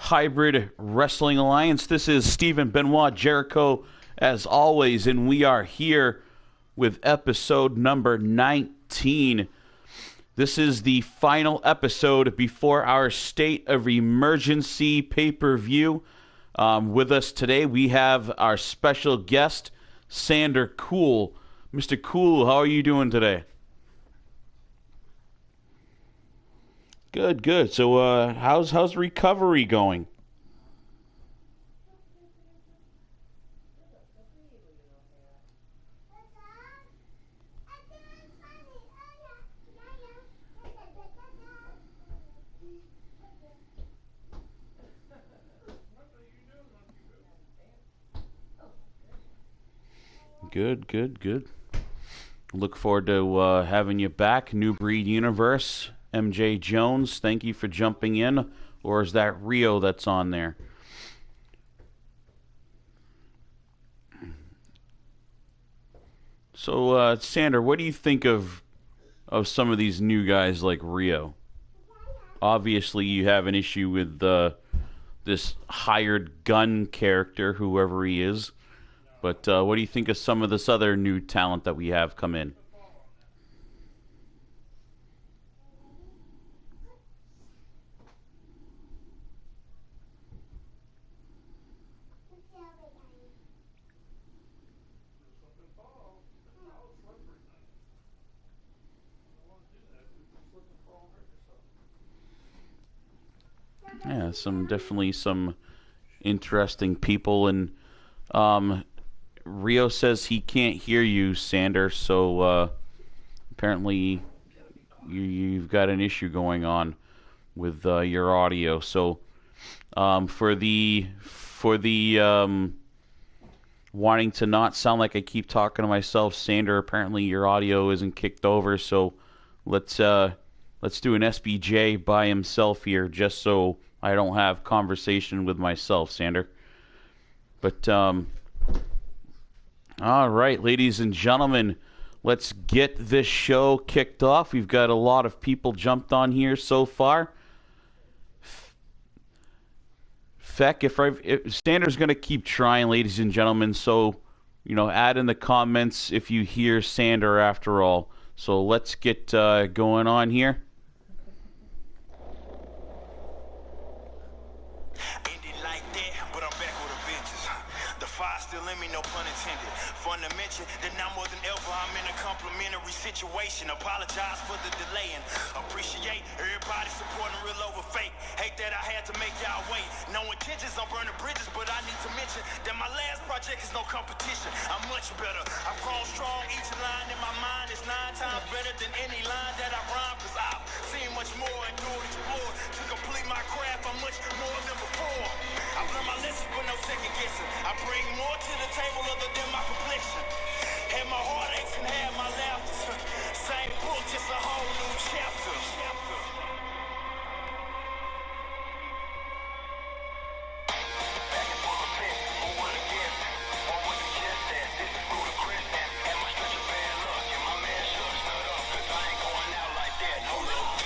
Hybrid Wrestling Alliance. This is Stephen Benoit Jericho, as always, and we are here with episode number 19. This is the final episode before our State of Emergency pay-per-view. With us today, we have our special guest, Sander Cool. Mr. Cool, how are you doing today? Good, good. So, how's recovery going? Good, good, good. Look forward to having you back. New Breed Universe. MJ Jones, thank you for jumping in. Or is that Rio that's on there? So, Sander, what do you think of some of these new guys like Rio? Obviously, you have an issue with this hired gun character, whoever he is. But what do you think of some of this other new talent that we have come in? Yeah, definitely some interesting people, and Rio says he can't hear you, Sander. So apparently you've got an issue going on with your audio. So for the wanting to not sound like I keep talking to myself, Sander, apparently your audio isn't kicked over. So let's do an SBJ by himself here, just so I don't have conversation with myself, Sander. But all right, ladies and gentlemen, let's get this show kicked off. We've got a lot of people jumped on here so far. Feck, if Sander's going to keep trying, ladies and gentlemen, so, add in the comments if you hear Sander after all. So let's get going on here. Situation. Apologize for the delay and appreciate everybody supporting real over fake. Hate that I had to make y'all wait. No intentions on burning bridges, but I need to mention that my last project is no competition. I'm much better. I've grown strong. Each line in my mind is 9 times better than any line that I rhyme, because I've seen much more and explored. To complete my craft, I'm much more than before. I've learned my lessons with no second guessing. I bring more to the table other than my complexion. Had my heartaches and had my laughter. Same book, just a whole new chapter. Back and forth a bit, who won again? What was it just that? This is ludicrous that. Had my stretch of bad luck, and my man should have stood up, cause I ain't going out like that, no love.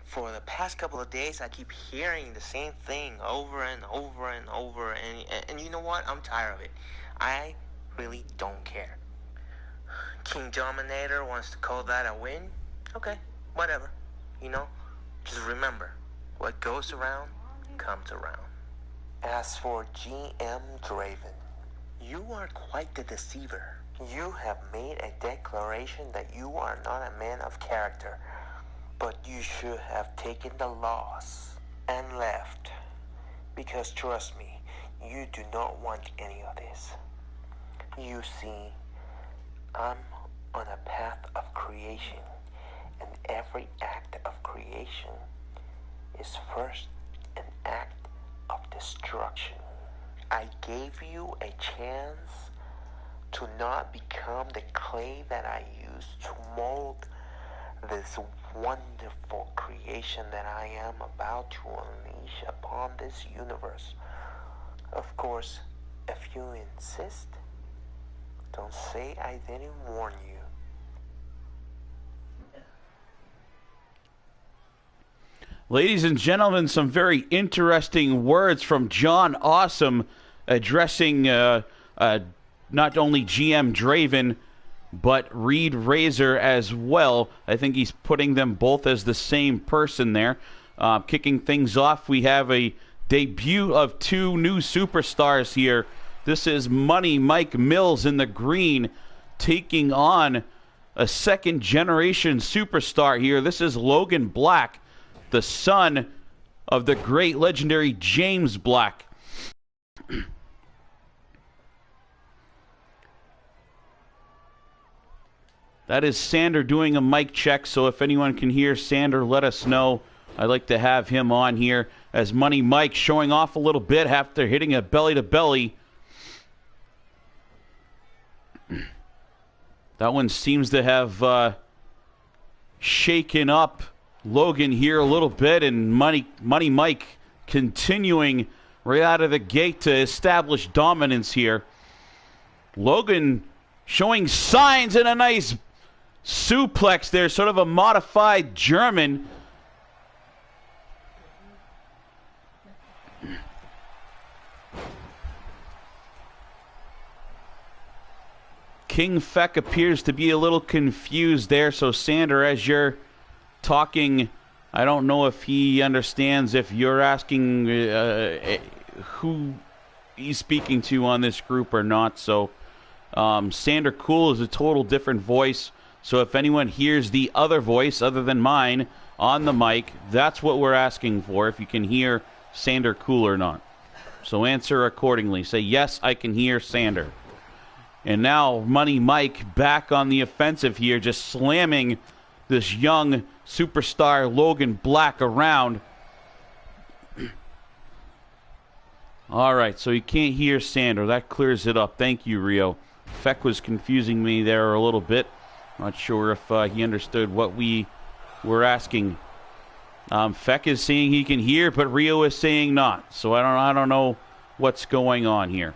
For the past couple of days, I keep hearing the same thing over and over and over, and you know what? I'm tired of it. I really don't care. King Dominator wants to call that a win? Okay, whatever. Just remember, what goes around comes around. As for GM Draven, you are quite the deceiver. You have made a declaration that you are not a man of character. But you should have taken the loss and left. Because trust me, you do not want any of this. You see, I'm on a path of creation, and every act of creation is first an act of destruction. I gave you a chance to not become the clay that I used to mold this wonderful creation that I am about to unleash upon this universe. Of course, if you insist, don't say I didn't warn you. Ladies and gentlemen, some very interesting words from John Awesome addressing not only GM Draven, but Reed Razor as well. I think he's putting them both as the same person there. Kicking things off, we have a debut of two new superstars here. This is Money Mike Mills in the green, taking on a second-generation superstar here. This is Logan Black, the son of the great legendary James Black. That is Sander doing a mic check, so if anyone can hear Sander, let us know. I'd like to have him on here as Money Mike showing off a little bit after hitting a belly-to-belly. That one seems to have shaken up Logan here a little bit, and Money Mike continuing right out of the gate to establish dominance here. Logan showing signs in a nice suplex there, sort of a modified German. King Feck appears to be a little confused there, so Sander, as you're talking, I don't know if he understands if you're asking who he's speaking to on this group or not. So Sander Cool is a total different voice. So if anyone hears the other voice other than mine on the mic, that's what we're asking for, if you can hear Sander Cool or not. So answer accordingly. Say, yes, I can hear Sander. And now Money Mike back on the offensive here, just slamming this young superstar Logan Black around. All right, so you can't hear Sander. That clears it up. Thank you, Rio. Feck was confusing me there a little bit. Not sure if he understood what we were asking. Feck is saying he can hear, but Rio is saying not. So I don't know what's going on here.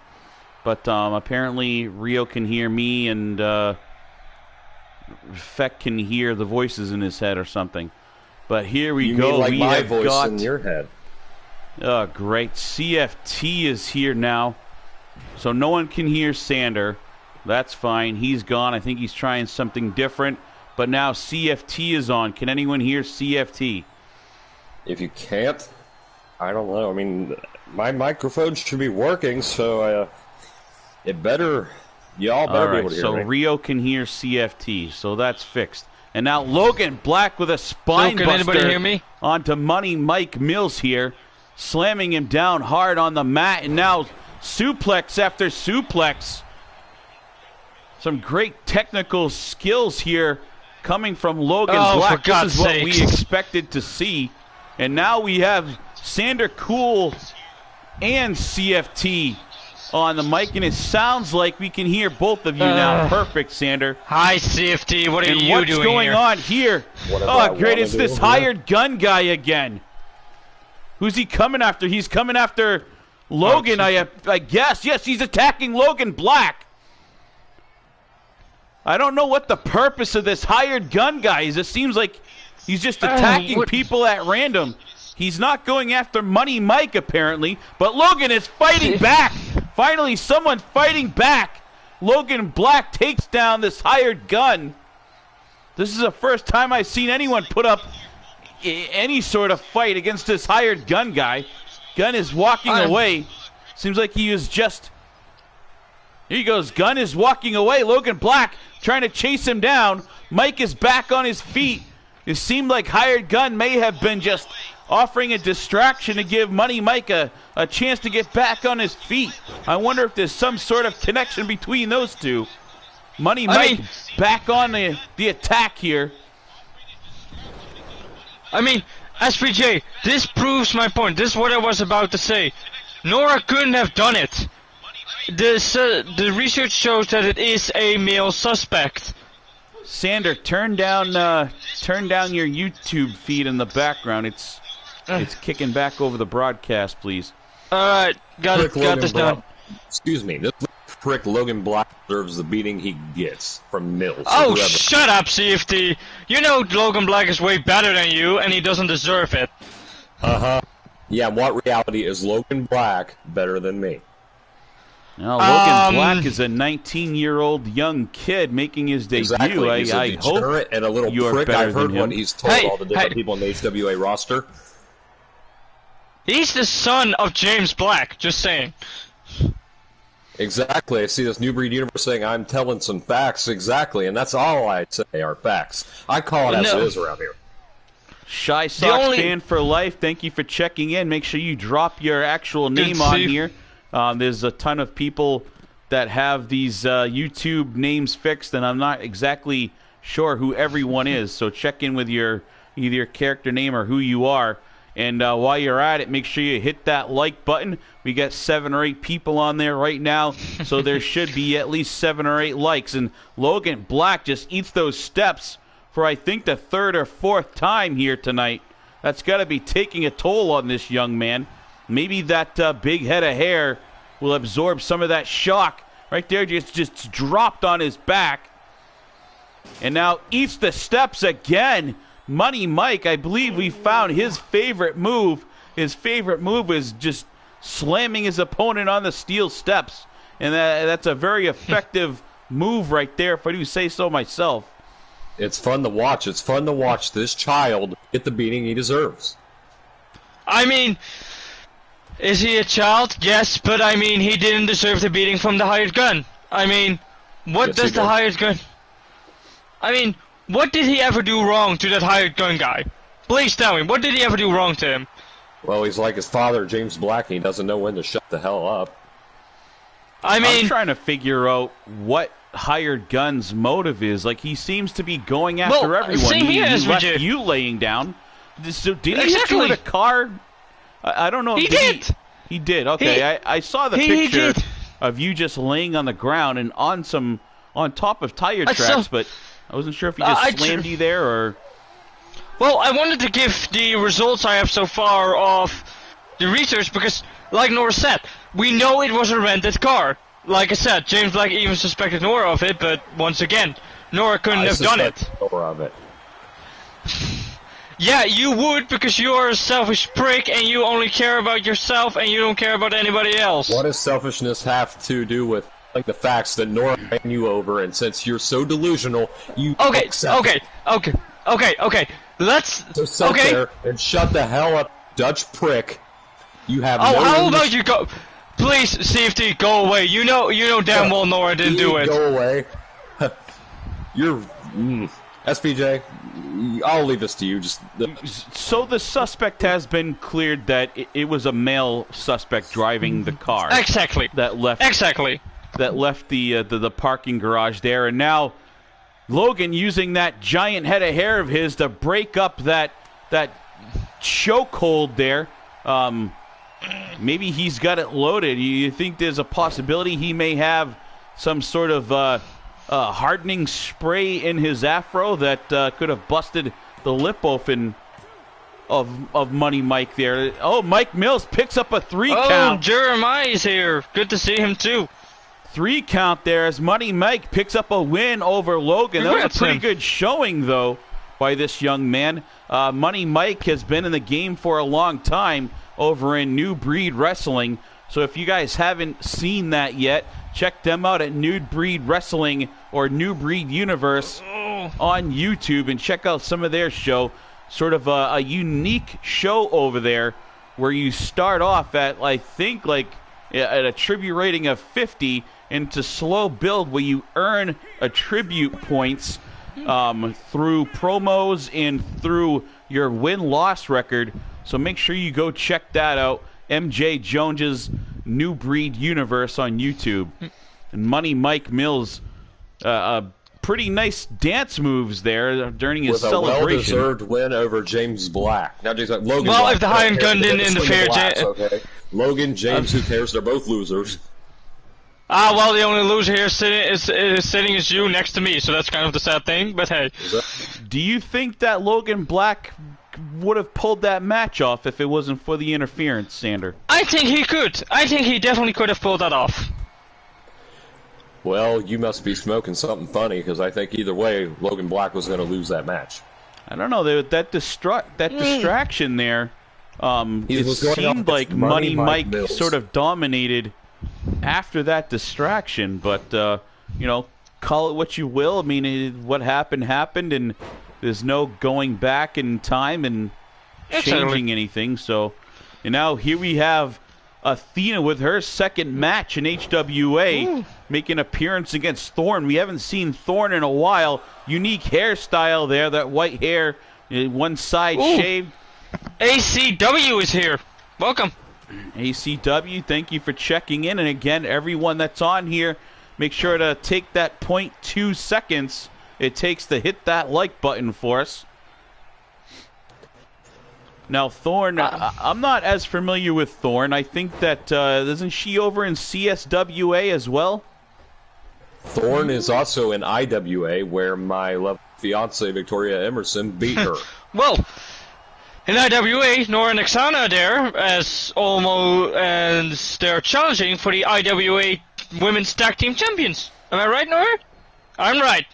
But apparently Rio can hear me, and Feck can hear the voices in his head or something. But here we go. Mean like we my have voice got in your head. Oh, great. CFT is here now. So no one can hear Sander. That's fine. He's gone. I think he's trying something different. But now CFT is on. Can anyone hear CFT? If you can't, I don't know. I mean, my microphone should be working, so it better. Y'all better be able to hear me. So Rio can hear CFT, so that's fixed. And now Logan Black with a spine buster anybody hear me? Onto Money Mike Mills here, slamming him down hard on the mat, and now suplex after suplex. Some great technical skills here coming from Logan Black. This is what we expected to see. And now we have Sander Cool and CFT on the mic, and it sounds like we can hear both of you now. Perfect, Sander. Hi, CFT. What are you doing here? What's going on here? Oh, great. It's this hired gun guy again. Who's he coming after? He's coming after Logan, I guess. Yes, he's attacking Logan Black. I don't know what the purpose of this hired gun guy is. It seems like he's just attacking people at random. He's not going after Money Mike, apparently, but Logan is fighting back. Finally, someone fighting back. Logan Black takes down this hired gun. This is the first time I've seen anyone put up any sort of fight against this hired gun guy. Gun is walking away. Seems like he was just... Here he goes. Gun is walking away. Logan Black trying to chase him down. Mike is back on his feet. It seemed like Hired Gun may have been just offering a distraction to give Money Mike a chance to get back on his feet. I wonder if there's some sort of connection between those two. Money Mike back on the attack here. I mean, SPJ, this proves my point. This is what I was about to say. Nora couldn't have done it. The research shows that it is a male suspect. Sander, turn down your YouTube feed in the background. It's kicking back over the broadcast, please. Alright, got this done. Excuse me, this prick Logan Black deserves the beating he gets from Mills. Oh, shut up, CFT. You know Logan Black is way better than you, and he doesn't deserve it. Uh-huh. Yeah, what reality is Logan Black better than me? Now, Logan Black is a 19-year-old young kid making his debut. Exactly. He's I a hope degenerate and a little you are prick. better I've heard than him. what he's told all the different people in the HWA roster. He's the son of James Black, just saying. Exactly. I see this New Breed Universe saying I'm telling some facts. Exactly, and that's all I'd say are facts. I call it as it is around here. Shy Sox fan for life, thank you for checking in. Make sure you drop your actual name on here. There's a ton of people that have these YouTube names fixed, and I'm not exactly sure who everyone is. So check in with either your character name or who you are. And while you're at it, make sure you hit that like button. We got 7 or 8 people on there right now, so there should be at least 7 or 8 likes. And Logan Black just eats those steps for, I think, the 3rd or 4th time here tonight. That's got to be taking a toll on this young man. Maybe that big head of hair will absorb some of that shock. Right there, just dropped on his back. And now eats the steps again. Money Mike, I believe we found his favorite move. His favorite move is just slamming his opponent on the steel steps. And that's a very effective move right there, if I do say so myself. It's fun to watch. It's fun to watch this child get the beating he deserves. I mean, is he a child? Yes, but I mean, he didn't deserve the beating from the hired gun. I mean, what does the hired gun... I mean, what did he ever do wrong to that hired gun guy? Please tell me, what did he ever do wrong to him? Well, he's like his father, James Black, and he doesn't know when to shut the hell up. I mean... I'm trying to figure out what hired gun's motive is. Like, he seems to be going after everyone. Same here, he left you laying down. So did he hit you with a car? I don't know. He did. He did. Okay, I saw the picture of you just laying on the ground and on top of tire tracks, but I wasn't sure if he just slammed you there or... Well, I wanted to give the results I have so far of the research because, like Nora said, we know it was a rented car. Like I said, James Black even suspected Nora of it, but once again, Nora couldn't have done it. Nora of it. Yeah, you would, because you are a selfish prick and you only care about yourself and you don't care about anybody else. What does selfishness have to do with the facts that Nora ran you over, and since you're so delusional, you accept it? Okay. Let's... So sit there and shut the hell up, Dutch prick. You have no... how about you go... Please, CFT, go away. You know damn well Nora didn't do it. Go away. You're... SPJ, I'll leave this to you. So the suspect has been cleared that it was a male suspect driving the car. Exactly. That left the parking garage there, and now Logan using that giant head of hair of his to break up that chokehold there. Maybe he's got it loaded. You think there's a possibility he may have some sort of hardening spray in his afro that could have busted the lip open of Money Mike there. Oh, Mike Mills picks up a 3 count. Oh, Jeremiah's here. Good to see him too. 3 count there as Money Mike picks up a win over Logan. That was a pretty good showing, though, by this young man. Money Mike has been in the game for a long time over in New Breed Wrestling. So if you guys haven't seen that yet, check them out at New Breed Wrestling or New Breed Universe on YouTube and check out some of their show. Sort of a unique show over there where you start off at, I think, like at a tribute rating of 50 and to slow build where you earn attribute points through promos and through your win-loss record. So make sure you go check that out. MJ Jones's New Breed Universe on YouTube. And Money Mike Mills, pretty nice dance moves there during his celebration. With a well-deserved win over James Black. Now, Logan well, Black, if the Hired Gun didn't interfere, okay? Logan, James, who cares? They're both losers. Well, the only loser here sitting is you next to me, so that's kind of the sad thing, but hey. Do you think that Logan Black would have pulled that match off if it wasn't for the interference, Sander? I think he could. I think he definitely could have pulled that off. Well, you must be smoking something funny, because I think either way, Logan Black was going to lose that match. I don't know. That distraction there, it seemed like Money Mike sort of dominated after that distraction, but you know, call it what you will. I mean, what happened, and there's no going back in time and changing anything. So, and now here we have Athena with her second match in HWA, making an appearance against Thorn. We haven't seen Thorn in a while. Unique hairstyle there, that white hair, one side shaved. ACW is here. Welcome. ACW, thank you for checking in. And again, everyone that's on here, make sure to take that 0.2 seconds it takes to hit that like button for us. Now, Thorn, I'm not as familiar with Thorn. I think that, isn't she over in CSWA as well? Thorn is also in IWA, where my lovely fiancée, Victoria Emerson, beat her. Well, in IWA, Nora and Oksana are there and they're challenging for the IWA Women's Tag Team Champions. Am I right, Nora? I'm right.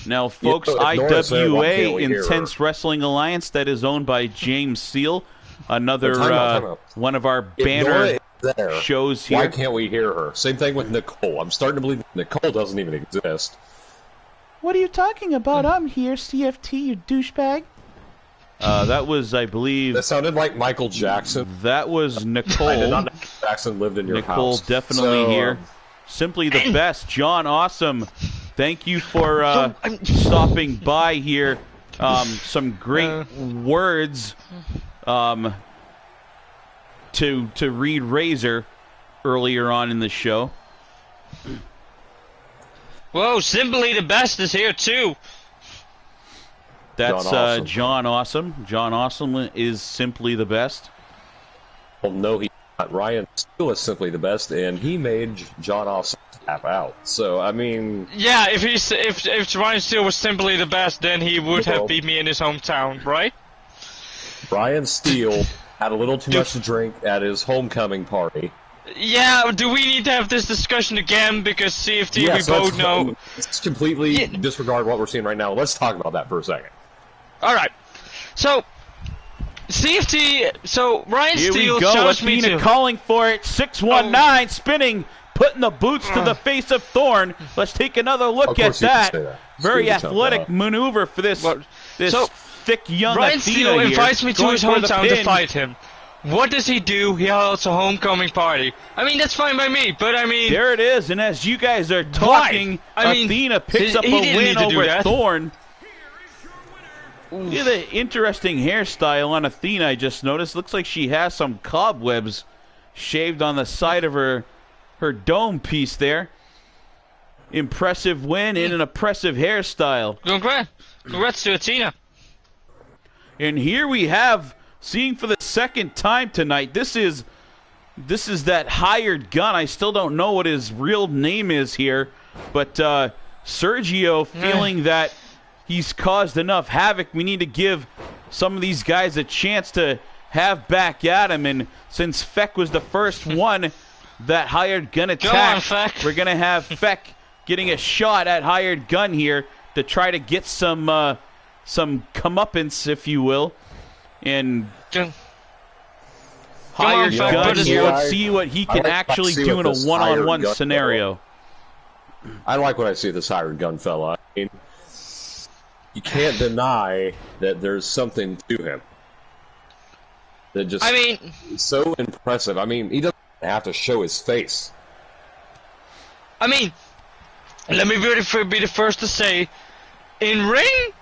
Now, folks, IWA, Intense Wrestling Alliance, that is owned by James Seal, another one of our banner shows here. Why can't we hear her? Same thing with Nicole. I'm starting to believe Nicole doesn't even exist. What are you talking about? I'm here, CFT, you douchebag. That was, I believe... That sounded like Michael Jackson. That was Nicole. I did not know Jackson lived in your house. Nicole definitely here. Simply the best. John Awesome, thank you for stopping by here. Some great words to read Razor earlier on in the show. Whoa, Simply the Best is here too. That's John Awesome. John Awesome is simply the best. Well, no, he's not. Ryan Steele is simply the best, and he made John Awesome tap out. So, I mean... Yeah, if Ryan Steele was simply the best, then he would have beat me in his hometown, right? Ryan Steele had a little too much to drink at his homecoming party. Yeah, do we need to have this discussion again? Because CFT, we both know... Let's completely disregard what we're seeing right now. Let's talk about that for a second. Alright, so... CFT, so Ryan Steele shows me to... calling for it, 619, spinning, putting the boots to the face of Thorn. Let's take another look at that. Very athletic maneuver for this thick young Ryan Athena Steele invites me to his hometown to fight him. What does he do? He holds a homecoming party. I mean, that's fine by me, but I mean... There it is, and as you guys are talking, Athena picks up a win over Thorn. Look at the interesting hairstyle on Athena I just noticed. Looks like she has some cobwebs shaved on the side of her dome piece there. Impressive win and an impressive hairstyle. Congrats to Athena. And here we have, seeing for the second time tonight, this is that hired gun. I still don't know what his real name is here, but Sergio feeling that he's caused enough havoc. We need to give some of these guys a chance to have back at him. And since Feck was the first one that hired gun attacked, we're going to have Feck getting a shot at hired gun here to try to get some comeuppance, if you will. And hired gun here, let's see what he can actually do in a one-on-one scenario. I like what I see of this hired gun fella. I mean, you can't deny that there's something to him. That just is so impressive. I mean, he doesn't have to show his face. I mean, let me be the first to say, in ring,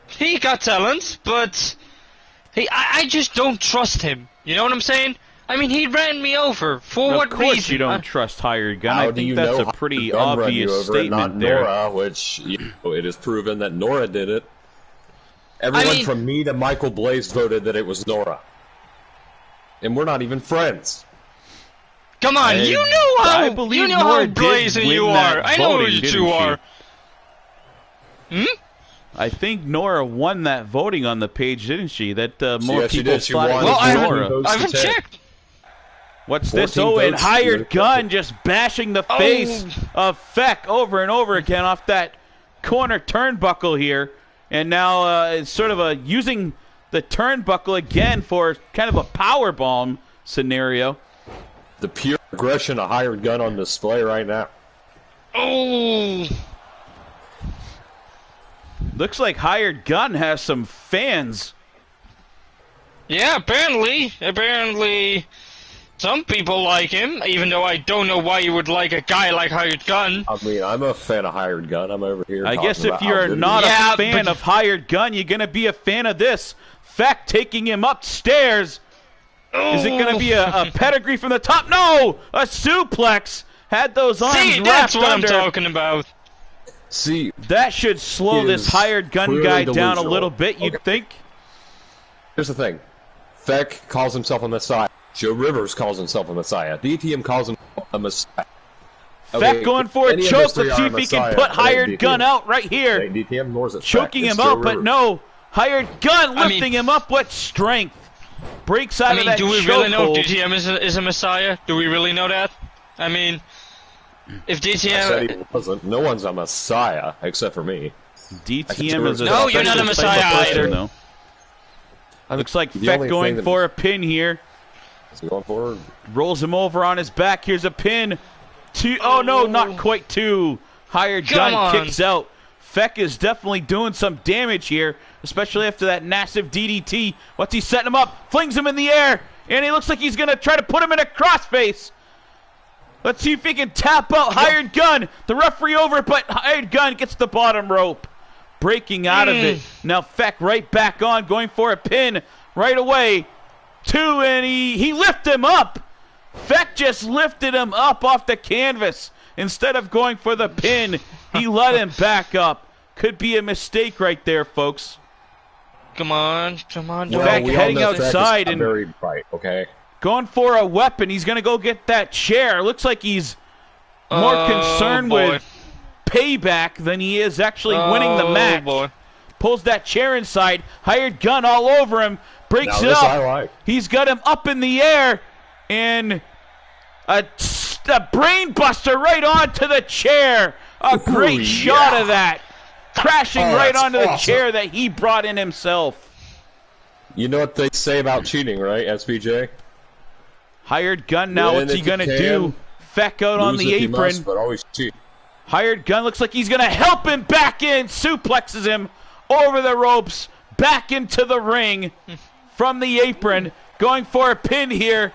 he got talent, but I just don't trust him. You know what I'm saying? I mean, he ran me over. For what reason? Of course you don't trust Hired Gun. I think that's a pretty obvious statement there. Nora, which it is proven that Nora did it. Everyone from me to Michael Blaze voted that it was Nora. And we're not even friends. Come on, you know how blazing you are. I know who you two are. I think Nora won that voting on the page, didn't she? That more she people did. She thought won. it was Well, Nora. I haven't checked. What's this? Oh, and Hired Gun just bashing the face of Feck over and over again off that corner turnbuckle here. And now it's sort of using the turnbuckle again for kind of a powerbomb scenario. The pure aggression of Hired Gun on display right now. Oh! Looks like Hired Gun has some fans. Yeah, apparently some people like him, even though I don't know why you would like a guy like Hired Gun. I mean, I'm a fan of Hired Gun. I'm over here. I guess if you're not a fan of Hired Gun, you're going to be a fan of this. Feck taking him upstairs. Is it going to be a pedigree from the top? No! A suplex! Had those arms wrapped under. That's what I'm talking about. See, that should slow this Hired Gun guy down a little bit, you'd think. Here's the thing. Feck calls himself a messiah. Joe Rivers calls himself a messiah. DTM calls himself a messiah. Feck going for a choke. Let's see if he can put Hired Gun out right here. DTM, nor is it choking him out, but no. Hired Gun lifting him up with strength. Breaks out of that do we really know DTM is a messiah? Do we really know that? I mean, if DTM... I said he wasn't. No one's a messiah, except for me. DTM is a no, you're not a messiah either. No. Looks like Feck going for a pin here. Is he going forward? Rolls him over on his back. Here's a pin. Oh no, not quite two. Hired Gun kicks out. Feck is definitely doing some damage here, especially after that massive DDT. What's he setting him up? Flings him in the air, and he looks like he's going to try to put him in a crossface. Let's see if he can tap out Hired Gun. The referee over, but Hired Gun gets the bottom rope. Breaking out of it. Now Feck right back on, going for a pin right away. Two, and he lifted him up. Feck just lifted him up off the canvas. Instead of going for the pin, he let him back up. Could be a mistake right there, folks. Come on. Feck heading outside and very bright, okay? Going for a weapon. He's going to go get that chair. Looks like he's more concerned with payback than he is actually winning the match. Boy. Pulls that chair inside. Hired Gun all over him. Breaks it up. He's got him up in the air. And a brain buster right onto the chair. A great shot of that. Crashing right onto the chair that he brought in himself. You know what they say about cheating, right, SBJ? Hired Gun now, what's he going to do? Feck out on the apron. Must, but always cheat. Hired Gun looks like he's going to help him back in. Suplexes him over the ropes. Back into the ring from the apron. Going for a pin here.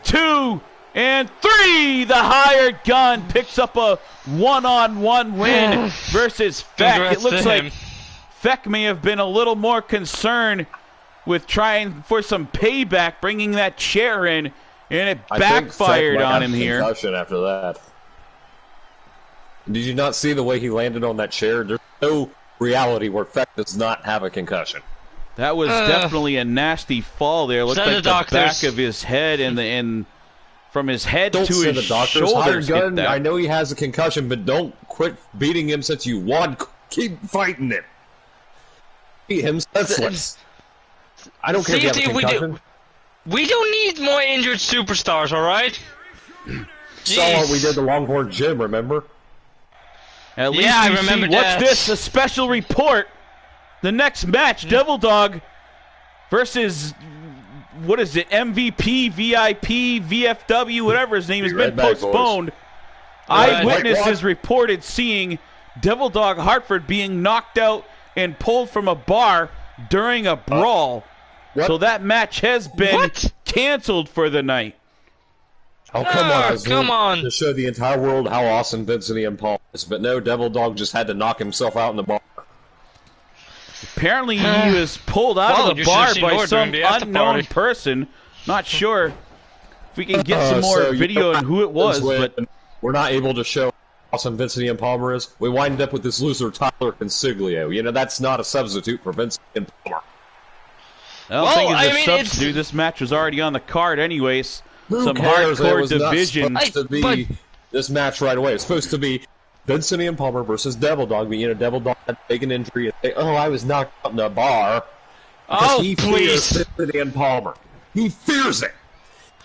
2 and 3. The Hired Gun picks up a one-on-one win versus Feck. Congrats it looks to like him. Feck may have been a little more concerned with trying for some payback, bringing that chair in, and it backfired on him here. Concussion after that. Did you not see the way he landed on that chair? There's no reality where Feck does not have a concussion. That was definitely a nasty fall there. Looked like the back of his head and from his head to his shoulders. Gun, I know he has a concussion, but don't quit beating him since you won. Keep fighting him. Beat him senseless. I don't care if you have a concussion. We don't need more injured superstars, all right? Saw what we did to Longhorn Jim, remember? At least I remember that. What's this? A special report. The next match, Devil Dog versus, what is it, MVP, VIP, VFW, whatever his name has been postponed. Eyewitnesses reported seeing Devil Dog Hartford being knocked out and pulled from a bar during a brawl. So that match has been canceled for the night. Oh, come on. Come on. To show the entire world how awesome Vince and Ian Paul But no, Devil Dog just had to knock himself out in the bar. Apparently, he was pulled out of the bar by some unknown person. Not sure if we can get some more video on who it was, but we're not able to show how awesome Vincent Ian Palmer is. We wind up with this loser Tyler Consiglio. You know, that's not a substitute for Vincent Ian Palmer. I don't think it's a substitute. This match was already on the card anyways. Some hardcore division. Not supposed to be this match right away. It's supposed to be Vincent Ian Palmer versus Devil Dog. But, you know, Devil Dog had to take an injury and say, "Oh, I was knocked out in a bar." Oh, he please! Fears Vincent Ian Palmer. He fears it.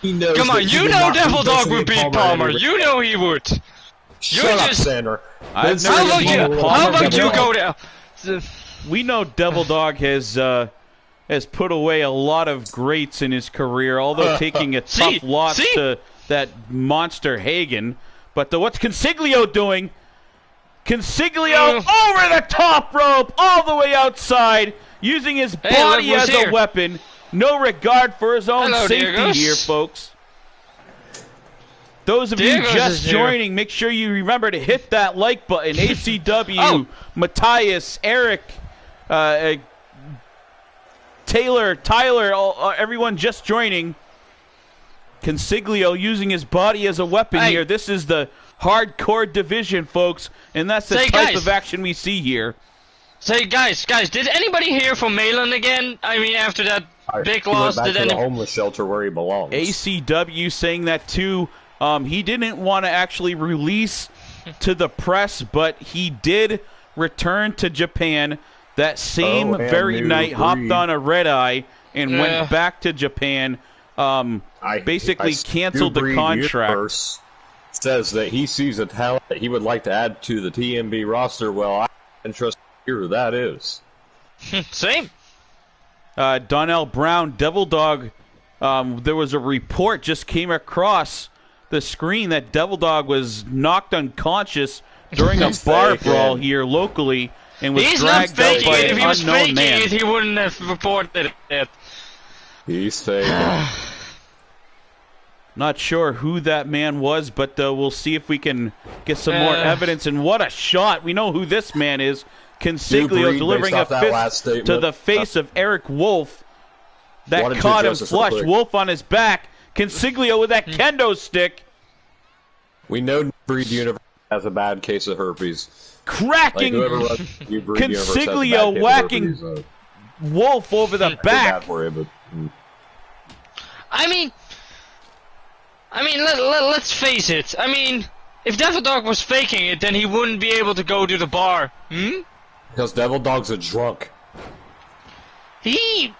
He knows. Come on, you know Devil Dog would beat Palmer. You know he would. Shut up, Sander. How about you go there? We know Devil Dog has put away a lot of greats in his career, although taking a tough loss to that monster Hagen. But what's Consiglio doing? Consiglio over the top rope, all the way outside, using his body as a weapon. No regard for his own safety here, folks. Those of you just joining, make sure you remember to hit that like button. ACW, Matthias, Eric, Taylor, Tyler, everyone just joining. Consiglio using his body as a weapon here. This is the hardcore division, folks, and that's the type of action we see here. Say, guys, did anybody hear from Malin again? I mean, after that big loss, did the homeless shelter where he belongs? ACW saying that too. He didn't want to actually release to the press, but he did return to Japan that same very night, hopped on a red eye, and went back to Japan. Basically canceled the contract. Says that he sees a talent that he would like to add to the TMB roster. Well, I'm interested to hear who that is. Same. Donnell Brown, Devil Dog, there was a report just came across the screen that Devil Dog was knocked unconscious during a bar brawl here locally and was dragged out by an unknown man. If he was faking it, he wouldn't have reported it. He's faking. Not sure who that man was, but we'll see if we can get some more evidence. And what a shot. We know who this man is. Consiglio delivering a fist to the face of Eric Wolf. That caught him flush. Wolf on his back. Consiglio with that kendo stick. We know Breed Universe has a bad case of herpes. Cracking Consiglio whacking Wolf over the back. I mean, let's face it. I mean, if Devil Dog was faking it, then he wouldn't be able to go to the bar. Because Devil Dog's a drunk. He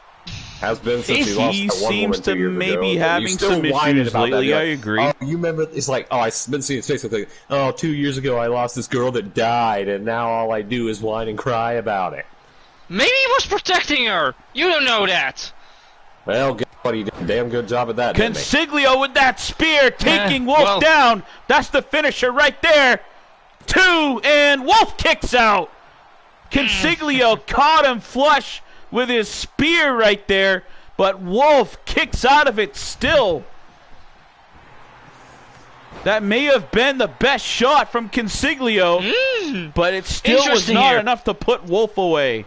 has been since he lost that one seems to maybe having some issues lately. I agree. Oh, you remember? It's like, oh, I've been seeing his face. Like, oh, 2 years ago I lost this girl that died, and now all I do is whine and cry about it. Maybe he was protecting her. You don't know that. Well, guess what? He did a damn good job at that. Consiglio with that spear taking Wolf down. That's the finisher right there. 2, and Wolf kicks out. Consiglio caught him flush with his spear right there, but Wolf kicks out of it still. That may have been the best shot from Consiglio, but it still was not enough to put Wolf away.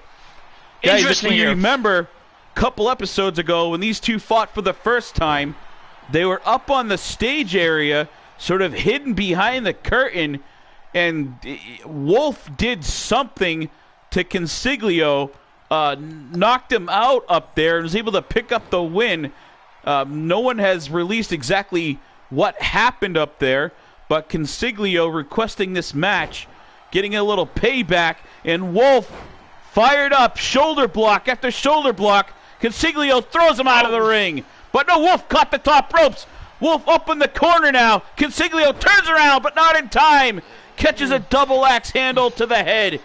Guys, if you remember a couple episodes ago when these two fought for the first time, they were up on the stage area, sort of hidden behind the curtain, and Wolf did something to Consiglio, knocked him out up there and was able to pick up the win. No one has released exactly what happened up there, but Consiglio requesting this match, getting a little payback, and Wolf fired up, shoulder block after shoulder block. Consiglio throws him out of the ring, but no, Wolf caught the top ropes. Wolf up in the corner now. Consiglio turns around, but not in time. Catches a double axe handle to the head.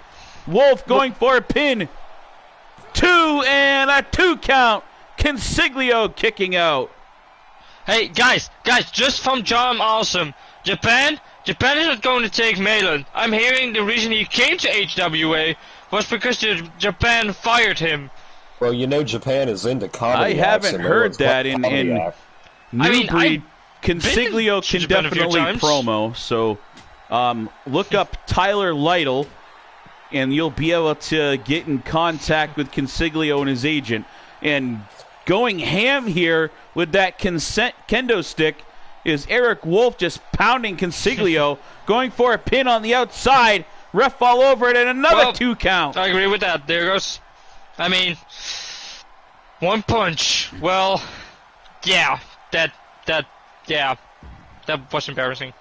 Wolf going for a pin. 2 and a 2 count. Consiglio kicking out. Hey, guys, just from John Awesome. Japan is not going to take Malin. I'm hearing the reason he came to HWA was because Japan fired him. Well, you know Japan is into comedy. I haven't heard that in New Breed. Consiglio can definitely promo, so Look up Tyler Lytle, and you'll be able to get in contact with Consiglio and his agent. And going ham here with that kendo stick is Eric Wolf, just pounding Consiglio, going for a pin on the outside. Ref all over it, and another 2 count. I agree with that. There goes. I mean, one punch. Well, yeah, that was embarrassing.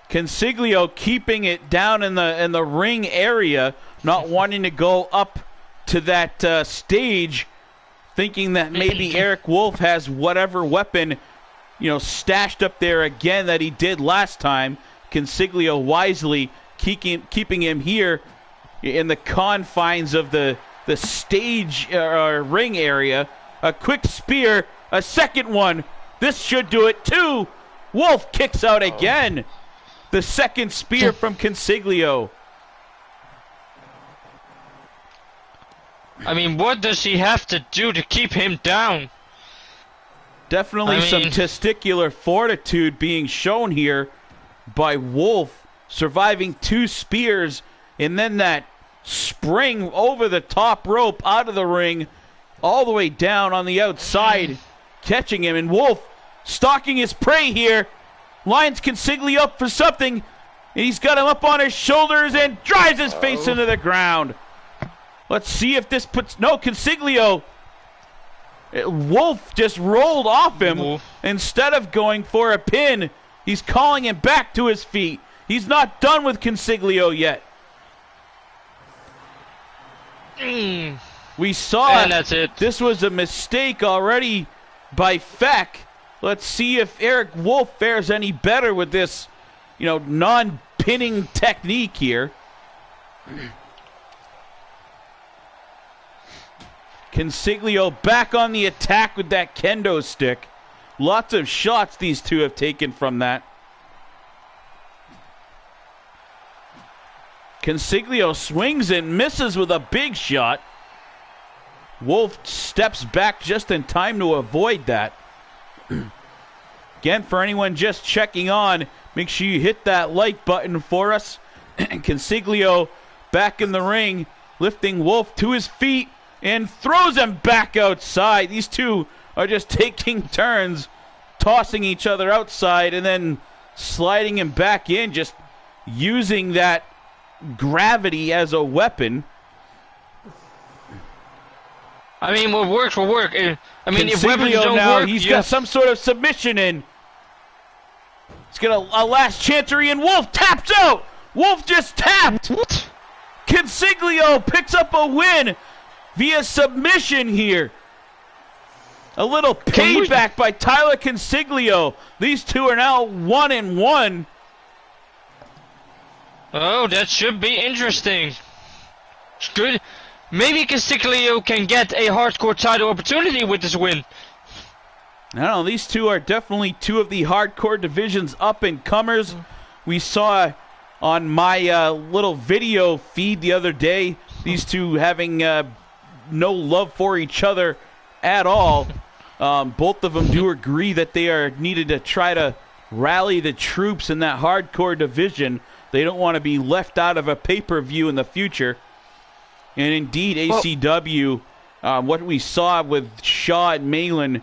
Consiglio keeping it down in the ring area, not wanting to go up to that stage, thinking that maybe Eric Wolf has whatever weapon, stashed up there again that he did last time. Consiglio wisely keeping him here in the confines of the stage ring area. A quick spear, a second one. This should do it too. Wolf kicks out again. The second spear from Consiglio. I mean, what does he have to do to keep him down? Definitely some testicular fortitude being shown here by Wolf, surviving 2 spears, and then that spring over the top rope out of the ring, all the way down on the outside, catching him. And Wolf stalking his prey here. Lines Consiglio up for something, and he's got him up on his shoulders and drives his face into the ground. Let's see if this puts... No, Consiglio. Wolf just rolled off him. Instead of going for a pin, he's calling him back to his feet. He's not done with Consiglio yet. We saw and that's it. This was a mistake already by Feck. Let's see if Eric Wolf fares any better with this, non-pinning technique here. Consiglio back on the attack with that kendo stick. Lots of shots these two have taken from that. Consiglio swings and misses with a big shot. Wolf steps back just in time to avoid that. Again, for anyone just checking on, make sure you hit that like button for us. Consiglio back in the ring, lifting Wolf to his feet and throws him back outside. These two are just taking turns, tossing each other outside and then sliding him back in, just using that gravity as a weapon. I mean, what works will work. I mean, if weapons don't work, he's got some sort of submission in. He's got a last chancery, and Wolf taps out. Wolf just tapped. What? Consiglio picks up a win via submission here. A little payback by Tyler Consiglio. These two are now 1-1. Oh, that should be interesting. It's good. Maybe Consiglio can get a hardcore title opportunity with this win. I don't know. These two are definitely two of the hardcore division's up-and-comers. We saw on my little video feed the other day, these two having no love for each other at all. Both of them do agree that they are needed to try to rally the troops in that hardcore division. They don't want to be left out of a pay-per-view in the future. And indeed, ACW, what we saw with Shaw and Malin,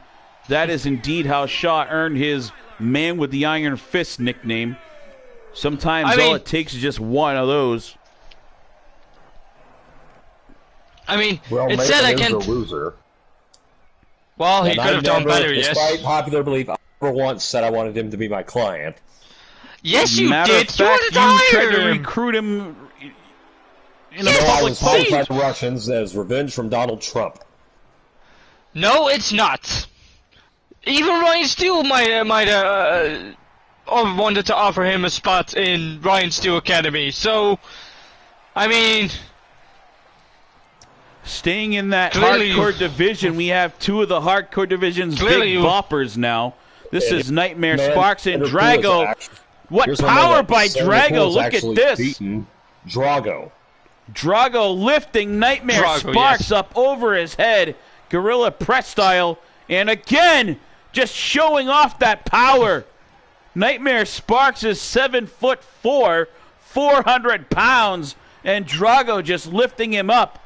that is indeed how Shaw earned his Man with the Iron Fist nickname. Sometimes all it takes is just one of those. I mean, well, it said I can't. A loser. Well, he could have done better, yes. Despite popular belief, I never once said I wanted him to be my client. Yes, you Matter did. Of fact, you wanted to tried hire to him. recruit him in Yes, a I public was hired by post. the Russians as revenge from Donald Trump. No, it's not. Even Ryan Steele might wanted to offer him a spot in Ryan Steele Academy. So, I mean, Staying in that Clearly hardcore division, we have two of the hardcore division's big boppers now. This is Nightmare Sparks and Drago. What power by Drago. Look at this. Drago. Drago lifting Nightmare Sparks up over his head. Gorilla press style. And again, just showing off that power. Nightmare Sparks is 7'4", 400 pounds, and Drago just lifting him up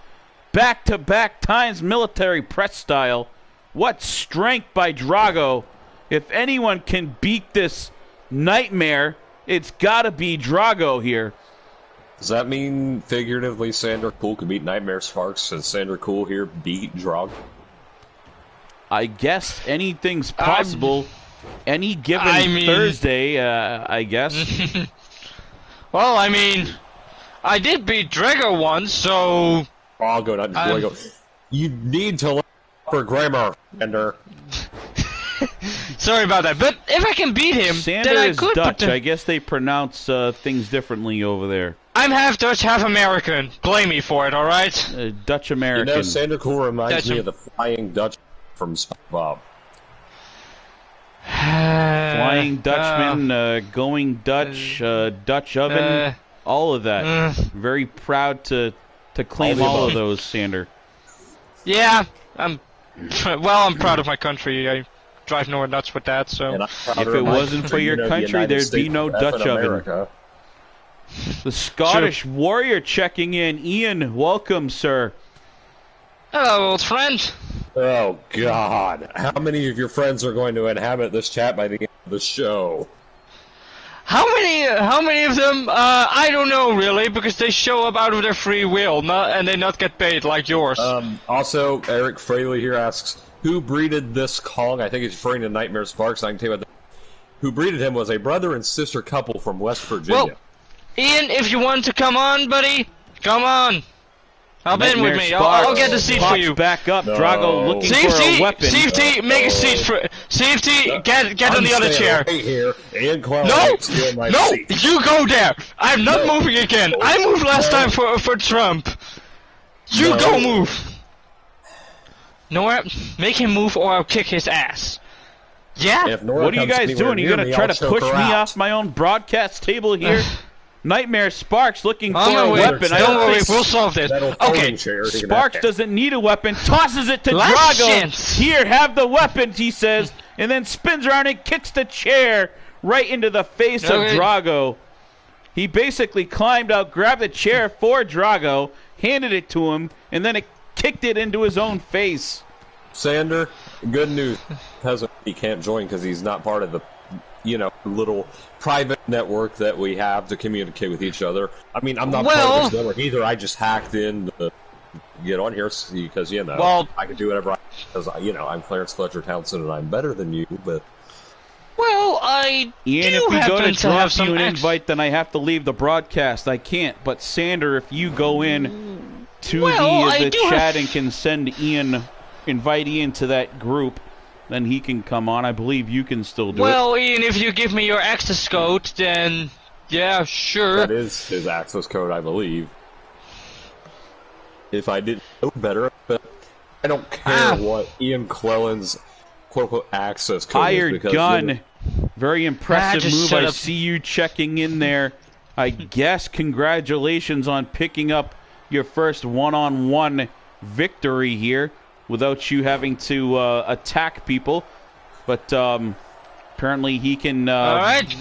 back-to-back times, military press style. What strength by Drago. If anyone can beat this Nightmare, it's got to be Drago here. Does that mean, figuratively, Sandra Cool could beat Nightmare Sparks, and Sandra Cool here beat Drago? I guess anything's possible. Any given Thursday, I guess. Well, I mean, I did beat Drago once, so... Drago, not Drago. You need to learn proper grammar, Sander. Sorry about that, but if I can beat him, Sander then I is could. Dutch. I guess they pronounce things differently over there. I'm half Dutch, half American. Blame me for it, all right? Dutch American. You know, Sander Cool reminds me of the Flying Dutch from SpongeBob. Flying Dutchman, going Dutch, Dutch oven, all of that. Very proud to claim all of those, Sander. Yeah, I'm proud of my country. I drive nowhere nuts with that, so... If it wasn't for your country, there'd be no Dutch oven. The Scottish Warrior checking in. Ian, welcome, sir. Hello, old friend. Oh, God. How many of your friends are going to inhabit this chat by the end of the show? How many of them? I don't know, really, because they show up out of their free will, and they not get paid like yours. Also, Eric Fraley here asks, who breeded this Kong? I think he's referring to Nightmare Sparks. I can tell you about that. Who breeded him was a brother and sister couple from West Virginia. Well, Ian, if you want to come on, buddy, come on. Hop in with me. I'll get the seat for you. Back up, Drago looking for a weapon. Safety, make a seat for... Safety, get on the other chair. Right here, and No, you go there. I'm not moving again. I moved last time for Trump. You go move. Nora, make him move or I'll kick his ass. Yeah? What are you guys doing? Are you going to try to push me off my own broadcast table here? Nightmare Sparks looking for a weapon. Don't worry, we'll solve this. Okay, Sparks doesn't need a weapon. Tosses it to Drago. Here, have the weapon, he says, and then spins around and kicks the chair right into the face of Drago. He basically climbed out, grabbed the chair for Drago, handed it to him, and then kicked it into his own face. Sander, good news. He can't join because he's not part of the, little private network that we have to communicate with each other. I mean, I'm not part of this network either. I just hacked in to get on here because, I can do whatever because, I'm Clarence Fletcher Townsend and I'm better than you, but... Well, Ian, if we go to drop you an invite, then I have to leave the broadcast. I can't, but Sander, if you go in to the chat and can send Ian, invite Ian to that group, then he can come on. I believe you can still do it. Well, Ian, if you give me your access code, then yeah, sure. That is his access code, I believe. If I didn't know better, but I don't care what Ian Clellan's quote-unquote access code Hired is. Gun. Very impressive move. I see you checking in there. I guess congratulations on picking up your first one-on-one victory here without you having to attack people. But apparently he can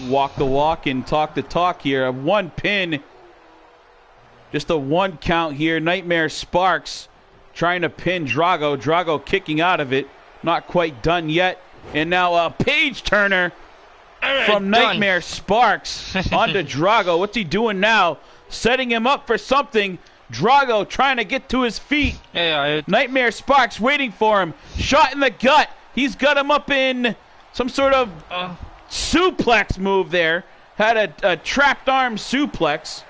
walk the walk and talk the talk here. One pin. Just a one count here. Nightmare Sparks trying to pin Drago. Drago kicking out of it. Not quite done yet. And now a page turner from Nightmare Sparks onto Drago. What's he doing now? Setting him up for something. Drago trying to get to his feet. Nightmare Sparks waiting for him. Shot in the gut. He's got him up in some sort of suplex move there. Had a trapped arm suplex.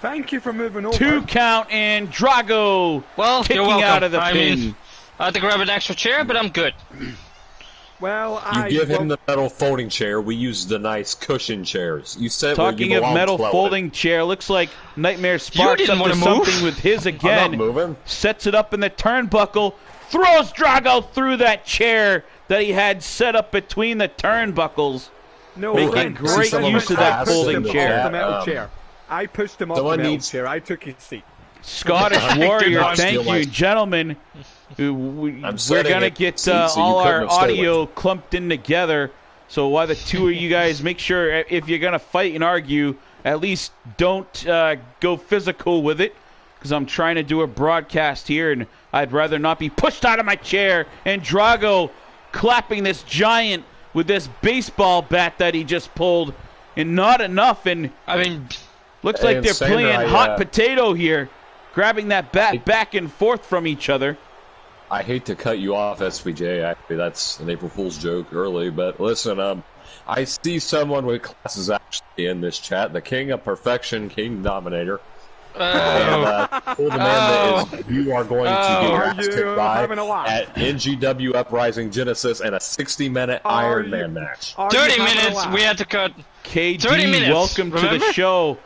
Thank you for moving over. 2 count and Drago kicking out of the pin. I had to grab an extra chair, but I'm good. Well, you give him the metal folding chair. We use the nice cushion chairs. You said talking of metal folding chair, looks like Nightmare Sparks up to something with his again. I'm not moving. Sets it up in the turnbuckle. Throws Drago through that chair that he had set up between the turnbuckles. No, making great use of that folding chair. The metal chair. I pushed him off the metal chair. I took his seat. Scottish Warrior, thank you, gentlemen. We're going to get all our audio clumped in together So while the two of you guys make sure if you're going to fight and argue, at least don't go physical with it, because I'm trying to do a broadcast here, and I'd rather not be pushed out of my chair. And Drago clapping this giant with this baseball bat that he just pulled, and not enough. And I mean, looks like they're playing hot potato here, grabbing that bat back and forth from each other. I hate to cut you off, SPJ. Actually, that's an April Fool's joke early, but listen, I see someone with classes actually in this chat. The King of Perfection, King Dominator. And told the man that you are going to get your ass kicked by at NGW Uprising Genesis and a 60-minute Iron Man match. 30 minutes, we had to cut. KD, 30 minutes, welcome to the show.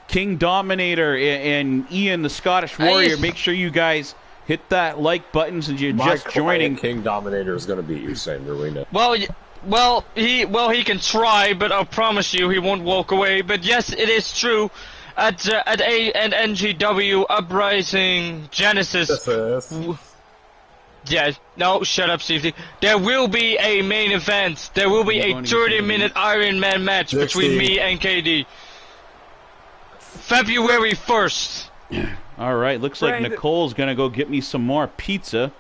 King Dominator and Ian, the Scottish Warrior. Make sure you guys hit that like button since you're just joining. King Dominator is going to beat you, Sander. We know. Well, he can try, but I'll promise you he won't walk away. But yes, it is true. At NGW Uprising Genesis. Yeah, no, shut up, Stevie. There will be a main event. There will be a 30-minute Iron Man match between me and KD. February 1st. All right, looks like Nicole's gonna go get me some more pizza.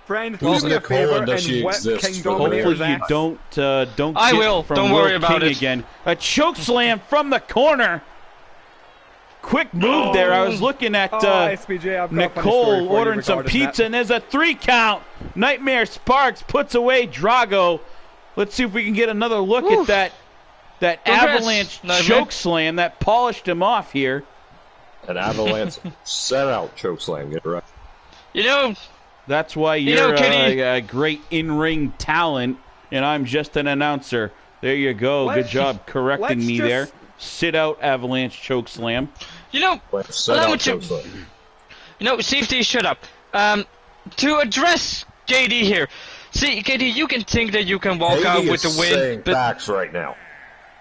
Friend, who's Nicole and does she exist? Hopefully you don't I get will. from Don't World worry about King it. again. A choke slam from the corner. Quick move there. I was looking at Nicole ordering some pizza, and there's a 3 count. Nightmare Sparks puts away Drago. Let's see if we can get another look at that avalanche choke slam that polished him off here. An avalanche set out choke slam. Get it right. You know, that's why you're a great in-ring talent, and I'm just an announcer. There you go. Good job correcting me there. Sit out avalanche choke slam. You know, Safety, shut up. To address KD here. See, KD, you can think that you can walk out with the win. Saying facts right now.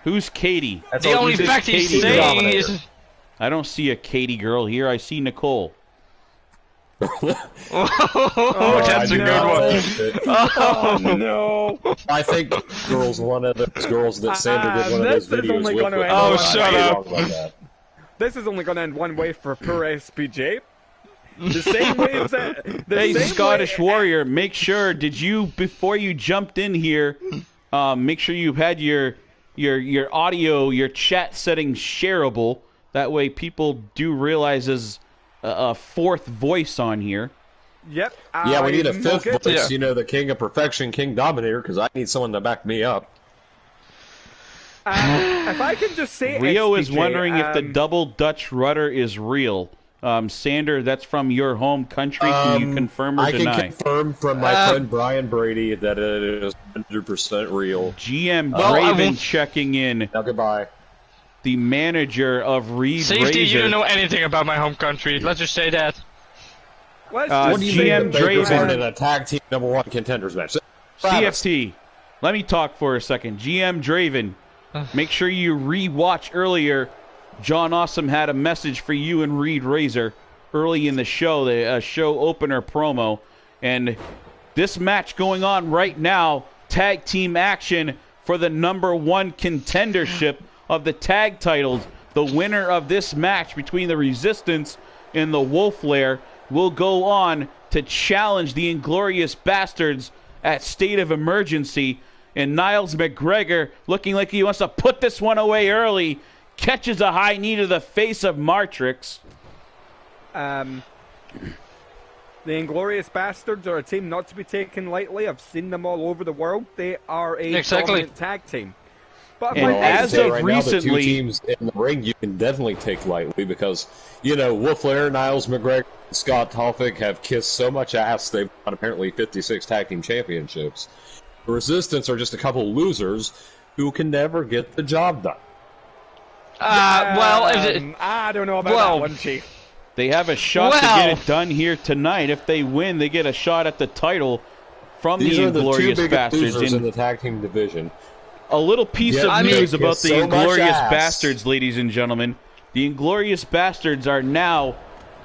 Who's Katie? The only fact he's saying is... I don't see a Katie girl here. I see Nicole. That's a good one. Oh, no. I think girls, one of those girls that Sander did one of those videos with. Oh, shut up. This is only going to end one way for poor SPJ. The same way as that. Hey, Scottish Warrior, make sure, before you jumped in here, make sure you had your audio, your chat settings shareable. That way people do realize there's a fourth voice on here. Yep. Yeah, we need a fifth voice, the King of Perfection, King Dominator, because I need someone to back me up. If I can just say Rio SPJ, is wondering if the double Dutch rudder is real. Sander, that's from your home country. Can you confirm or deny? I can confirm from my friend Brian Brady that it is 100% real. GM Draven checking in. Now, goodbye. The manager of Reed Safety, Razor. you don't know anything about my home country. Let's just say that. What do you GM Draven in a tag team #1 contenders match? CFT. Let me talk for a second. GM Draven, make sure you re-watch earlier. John Awesome had a message for you and Reed Razor early in the show, the show opener promo. And this match going on right now, tag team action for the #1 contendership of the tag titles. The winner of this match between the Resistance and the Wolf Lair will go on to challenge the Inglorious Bastards at State of Emergency. And Niles McGregor, looking like he wants to put this one away early, catches a high knee to the face of Martrix. The Inglorious Bastards are a team not to be taken lightly. I've seen them all over the world. They are a dominant tag team. But as of recently, now, the two teams in the ring you can definitely take lightly because, Wolf Lair, Niles McGregor, and Scott Toffick have kissed so much ass they've won apparently 56 tag team championships. The Resistance are just a couple losers who can never get the job done. I don't know about that one, Chief. They have a shot to get it done here tonight. If they win, they get a shot at the title from the Inglorious Bastards in the tag team division. A little piece of news about the Inglorious Bastards, ladies and gentlemen. The Inglorious Bastards are now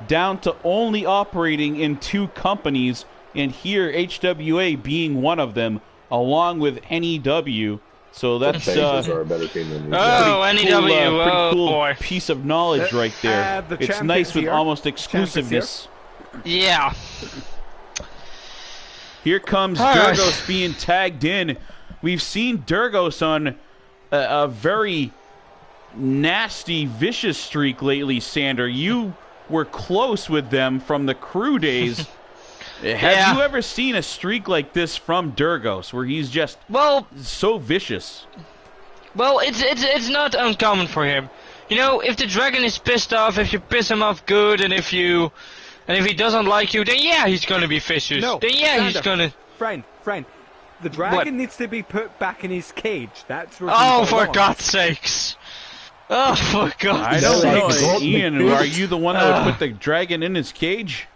down to only operating in 2 companies, and here HWA being one of them, along with NEW. So that's are a better team than NEW. Pretty cool boy. piece of knowledge right there. It's nice with almost exclusiveness. Yeah. Here comes Durgos being tagged in. We've seen Durgos on a very nasty, vicious streak lately, Sander. You were close with them from the crew days. Have you ever seen a streak like this from Durgos, where he's just so vicious? Well, it's not uncommon for him. You know, if the dragon is pissed off, if you piss him off good, and if he doesn't like you, then yeah, he's gonna be vicious. No, then yeah, he's gonna. Friend, the dragon needs to be put back in his cage. That's where. Oh, for God's sakes! Oh, for God's sakes! I don't know, Ian. Are you the one that would put the dragon in his cage?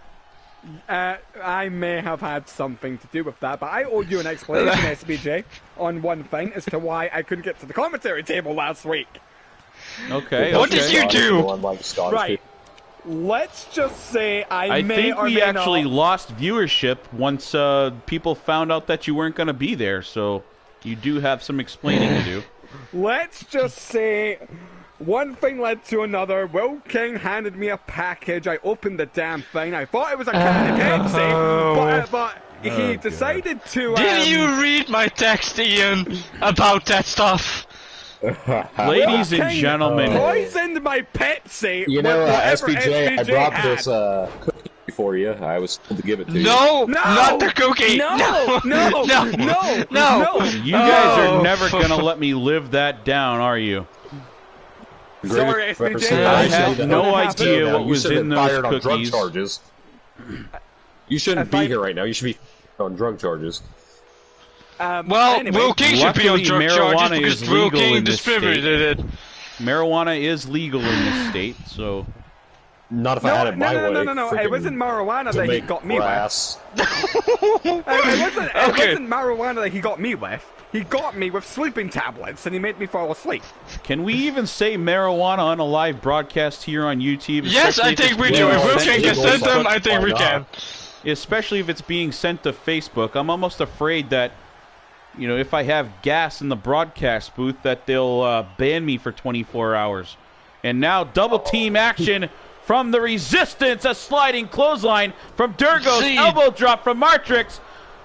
I may have had something to do with that, but I owe you an explanation, SBJ, on one thing as to why I couldn't get to the commentary table last week. Okay. What did you do? Right. Let's just say I think we actually lost viewership once people found out that you weren't going to be there, so you do have some explaining to do. Let's just say one thing led to another. Will King handed me a package. I opened the damn thing. I thought it was a can of Pepsi, but he decided to... Did you read my text, Ian, about that stuff? Ladies and gentlemen, poisoned my Pepsi. You know, SPJ, I brought this cookie for you. I was told to give it to you. No, not the cookie. No. You guys are never gonna let me live that down, are you? Sorry, SPJ. I have no idea what was in those cookies. On drug charges. You shouldn't be here right now. You should be on drug charges. Anyway, Will King should be on drug charges because Will King in distributed it. Marijuana is legal in this state, so... Not if I had it my way. No. It wasn't marijuana that he got me with. It wasn't marijuana that he got me with. He got me with sleeping tablets, and he made me fall asleep. Can we even say marijuana on a live broadcast here on YouTube? Yes, I think we do. If Will King can send them, I think we can. Especially if it's being sent to Facebook. I'm almost afraid that, you know, if I have gas in the broadcast booth, that they'll ban me for 24 hours. And now double team action from the Resistance, a sliding clothesline from Durgos, elbow drop from Martrix.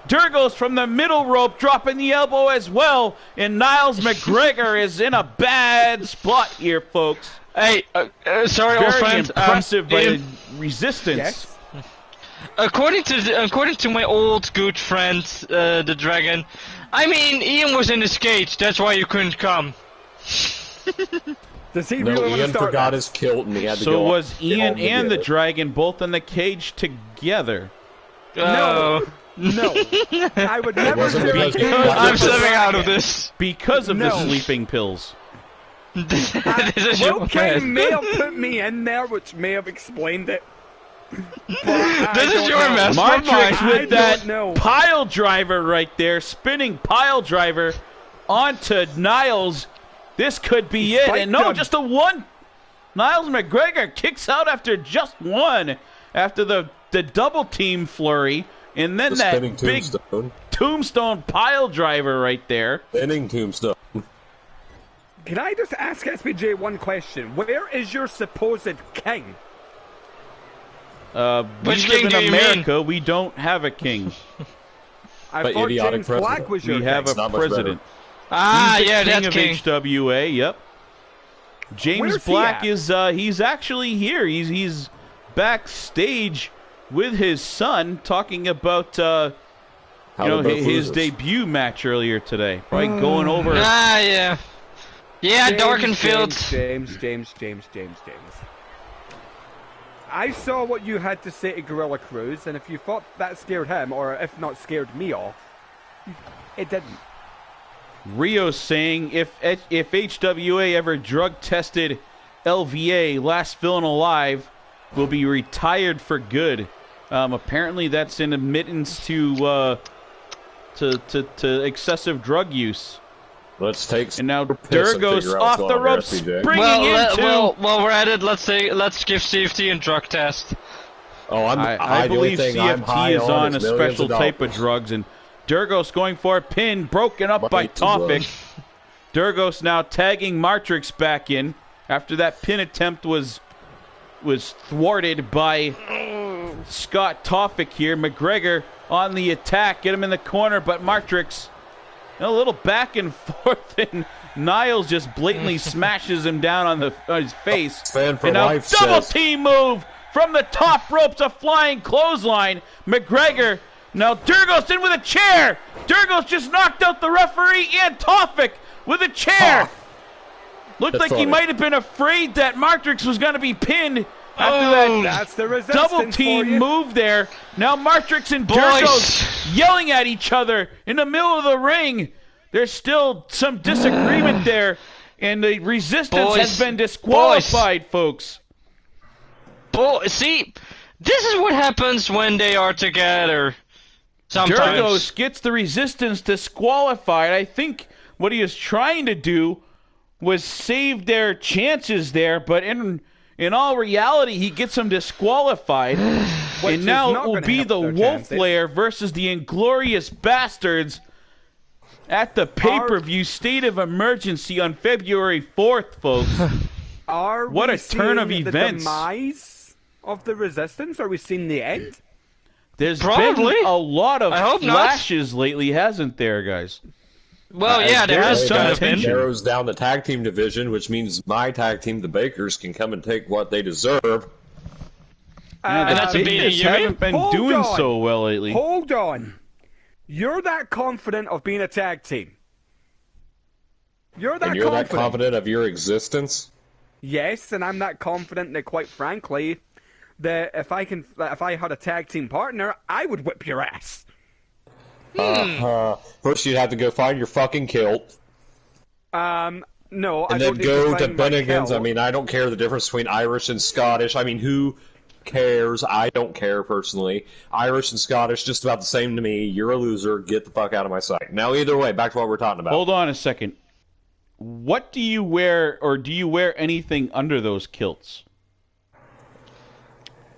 Durgos from the middle rope dropping the elbow as well. And Niles McGregor is in a bad spot here, folks. Hey, sorry, old friend. Very impressive by the Resistance. Yes. According to my old good friend, the Dragon, I mean, Ian was in his cage. That's why you couldn't come. Does he really Ian forgot his kilt and he had to go. So was Ian and the Dragon both in the cage together? No. I would never do it. I'm stepping out of this. Because of the sleeping pills. Will King may have put me in there, which may have explained it. This is your mess. Martrix with that pile driver right there, spinning pile driver onto Niles. This could be it. And no, just a one. Niles McGregor kicks out after just one. After the double team flurry. And then that big tombstone pile driver right there. Spinning tombstone. Can I just ask SPJ one question? Where is your supposed king? We live in America. We don't have a king. I thought James Black was your king. We have a president. Yeah, that's king. He's the king of HWA, yep. James Black is, he's actually here. He's backstage with his son talking about, his debut match earlier today. Probably going over... yeah. Yeah, Darkenfield. James. I saw what you had to say to Gorilla Cruz, and if you thought that scared him, or if not scared me off, it didn't. Rio saying if HWA ever drug tested LVA, last villain alive, will be retired for good. Apparently that's in admittance to excessive drug use. Let's take. And now Durgos off the ropes, bringing into. Well, we're at it. Let's give CFT and drug test. Oh, I believe CFT is on a special type of drugs, and Durgos going for a pin, broken up by Topic. Durgos now tagging Martrix back in after that pin attempt was thwarted by Scott Toffick here. McGregor on the attack, get him in the corner, but Martrix a little back and forth, and Niles just blatantly smashes him down on his face. And now double team move from the top ropes, a flying clothesline. McGregor, now Durgos in with a chair. Durgos just knocked out the referee and Toffick with a chair. Looked like he might have been afraid that Martrix was going to be pinned after that's the double team move there. Now Martrix and Durgos yelling at each other in the middle of the ring. There's still some disagreement there, and the resistance has been disqualified, folks. See, this is what happens when they are together. Sometimes. Durgos gets the resistance disqualified. I think what he was trying to do was save their chances there, but in all reality, he gets them disqualified. And now it will be the Wolf Lair versus the Inglorious Bastards at the pay-per-view State of Emergency on February 4th, folks. What a turn of events. The demise of the Resistance? Are we seeing the end? There's been a lot of flashes lately, hasn't there, guys? Well, yeah, there has some tension. Narrows down the tag team division, which means my tag team, the Bakers, can come and take what they deserve. And that's a beating. You haven't been doing so well lately. Hold on. You're that confident of being a tag team. You're that confident of your existence? Yes, and I'm that confident that, quite frankly, that if I had a tag team partner, I would whip your ass. First, you'd have to go find your fucking kilt. No, and then go to Bennigan's. I mean, I don't care the difference between Irish and Scottish. I mean, who cares? I don't care personally. Irish and Scottish, just about the same to me. You're a loser. Get the fuck out of my sight. Now, either way, back to what we're talking about. Hold on a second. What do you wear, or do you wear anything under those kilts?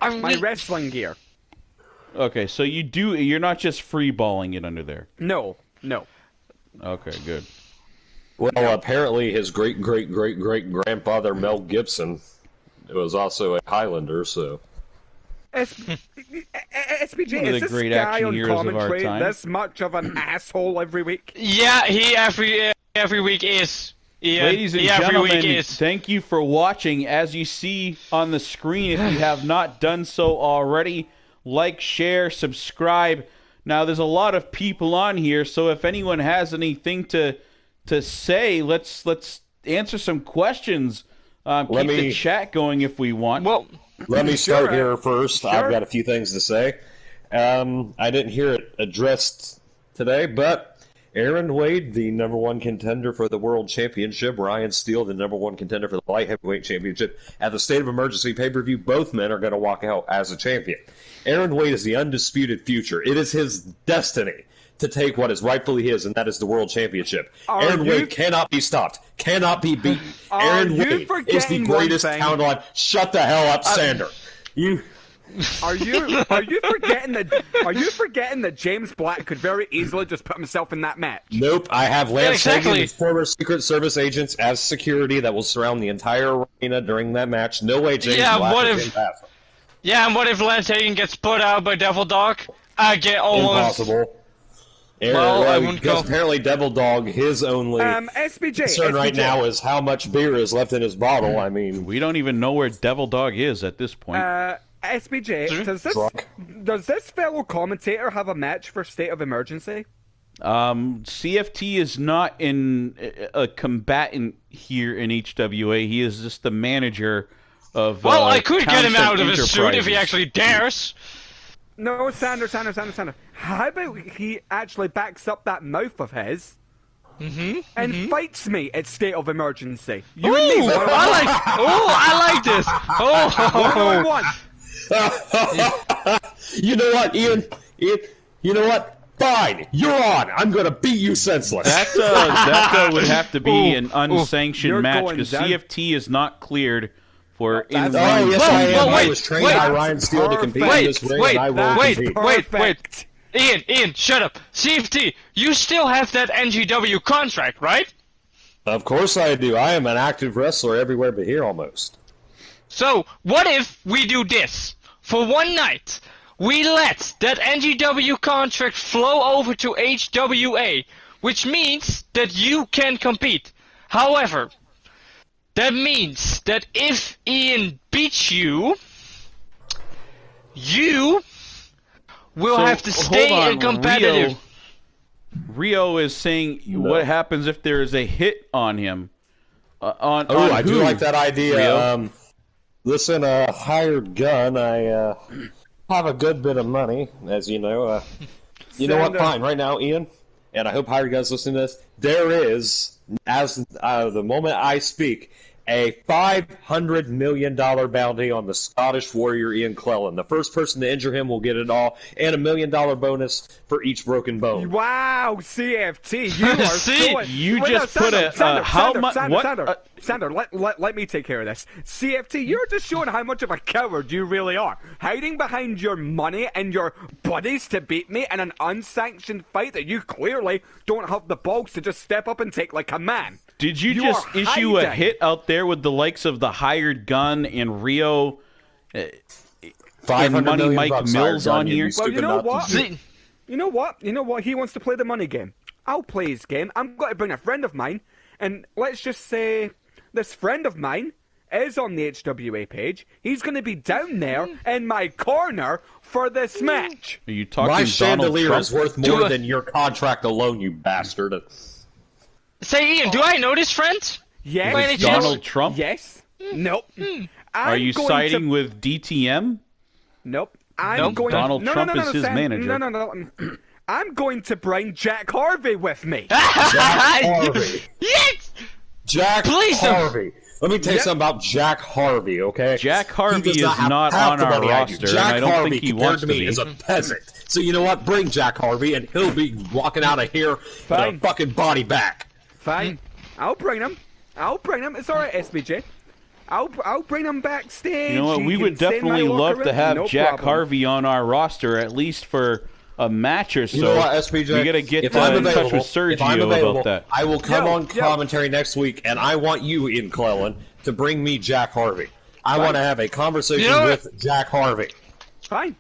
My wrestling gear. Okay, so you're not just free-balling it under there. No. Okay, good. Well, apparently his great-great-great-great-grandfather, Mel Gibson, was also a Highlander, so... SBJ, is this guy on commentary this much of an asshole every week? Yeah, he every week is. Yeah, ladies and gentlemen, thank you for watching. As you see on the screen, if you have not done so already, like, share, subscribe. Now, there's a lot of people on here, so if anyone has anything to say, let's answer some questions. Keep the chat going if we want. Well, let me start here first. Sure. I've got a few things to say. I didn't hear it addressed today, but Aaron Wade, the #1 contender for the World Championship, Ryan Steele, the #1 contender for the Light Heavyweight Championship, at the State of Emergency pay-per-view, both men are going to walk out as a champion. Aaron Wade is the undisputed future. It is his destiny to take what is rightfully his, and that is the World Championship. Aaron Wade cannot be stopped, cannot be beaten. Aaron Wade is the greatest talent on. Shut the hell up, Sander. Are you forgetting that James Black could very easily just put himself in that match? Nope, I have Lance Hagen and former Secret Service agents as security that will surround the entire arena during that match. No way James Black is in that. Yeah, and what if Lance Hagen gets put out by Devil Dog? I get almost... Impossible. I wouldn't go. Apparently Devil Dog, his only concern right now is how much beer is left in his bottle. I mean... We don't even know where Devil Dog is at this point. SBJ, does this fellow commentator have a match for State of Emergency? CFT is not a combatant here in HWA. He is just the manager of Well, I could get him out of his suit if he actually dares. No, Sander. How about he actually backs up that mouth of his and fights me at State of Emergency? You and me, I like this. One-on-one. You know what, Ian? You know what? Fine, you're on. I'm gonna beat you senseless. That would have to be an unsanctioned match because CFT is not cleared for in-ring. Oh yes, I am. I was trained by Ryan Steele to compete in this ring, and I will compete. Wait. Ian, shut up. CFT, you still have that NGW contract, right? Of course I do. I am an active wrestler everywhere but here almost. So, what if we do this? For one night, we let that NGW contract flow over to HWA, which means that you can compete. However, that means that if Ian beats you, you will have to stay in competitive. Rio is saying what happens if there is a hit on him. I do like that idea. Listen, hired gun, I have a good bit of money, as you know. You know what? Fine. Right now, Ian, and I hope hired gun's listening to this, there is, as the moment I speak, a $500 million bounty on the Scottish warrior Ian Clellan. The first person to injure him will get it all, and $1 million bonus for each broken bone. Wow, CFT, you are so... You just put a... How much... Sander, let me take care of this. CFT, you're just showing how much of a coward you really are. Hiding behind your money and your buddies to beat me in an unsanctioned fight that you clearly don't have the balls to just step up and take like a man. Did you just issue a hit out there with the likes of the hired gun and Rio and Money Mike Mills on here? Well, you know what? You know what? You know what? He wants to play the money game. I'll play his game. I'm going to bring a friend of mine, and let's just say this friend of mine is on the HWA page. He's going to be down there in my corner for this match. Are you talking My Donald chandelier Trump? is worth more than your contract alone, you bastard. Say, Ian, do I know this friend? Yes. Donald Trump? Yes. Nope. Are you siding with DTM? Nope. Donald Trump is his manager. No. I'm going to bring Jack Harvey with me. Jack Harvey. Yes! Jack Harvey. Let me tell you something about Jack Harvey, okay? Jack Harvey is not on our roster, and I don't think he wants to be. Is a peasant. So you know what? Bring Jack Harvey, and he'll be walking out of here with a fucking body back. Fine. I'll bring him. It's alright, SBJ. I'll bring him backstage. You know what? We would definitely love to have Jack Harvey on our roster, at least for a match or so. You know what, SBJ? We got to get in touch with Sergio about that. I will come on commentary next week, and I want you, Ian Clellan, to bring me Jack Harvey. I want to have a conversation with Jack Harvey. Fine.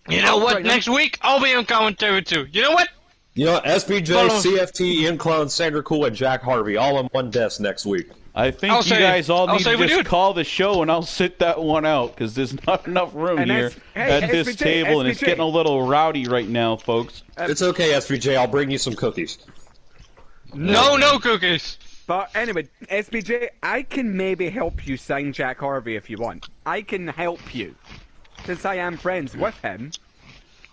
You know what? Next week, I'll be on commentary too. You know what? You know, SBJ, CFT, Ian Clone, Sandra Cool, and Jack Harvey all on one desk next week. I think you guys all need to just call the show, and I'll sit that one out, because there's not enough room here at this table, and it's getting a little rowdy right now, folks. It's okay, SBJ. I'll bring you some cookies. No cookies. But anyway, SBJ, I can maybe help you sign Jack Harvey if you want. I can help you, since I am friends with him.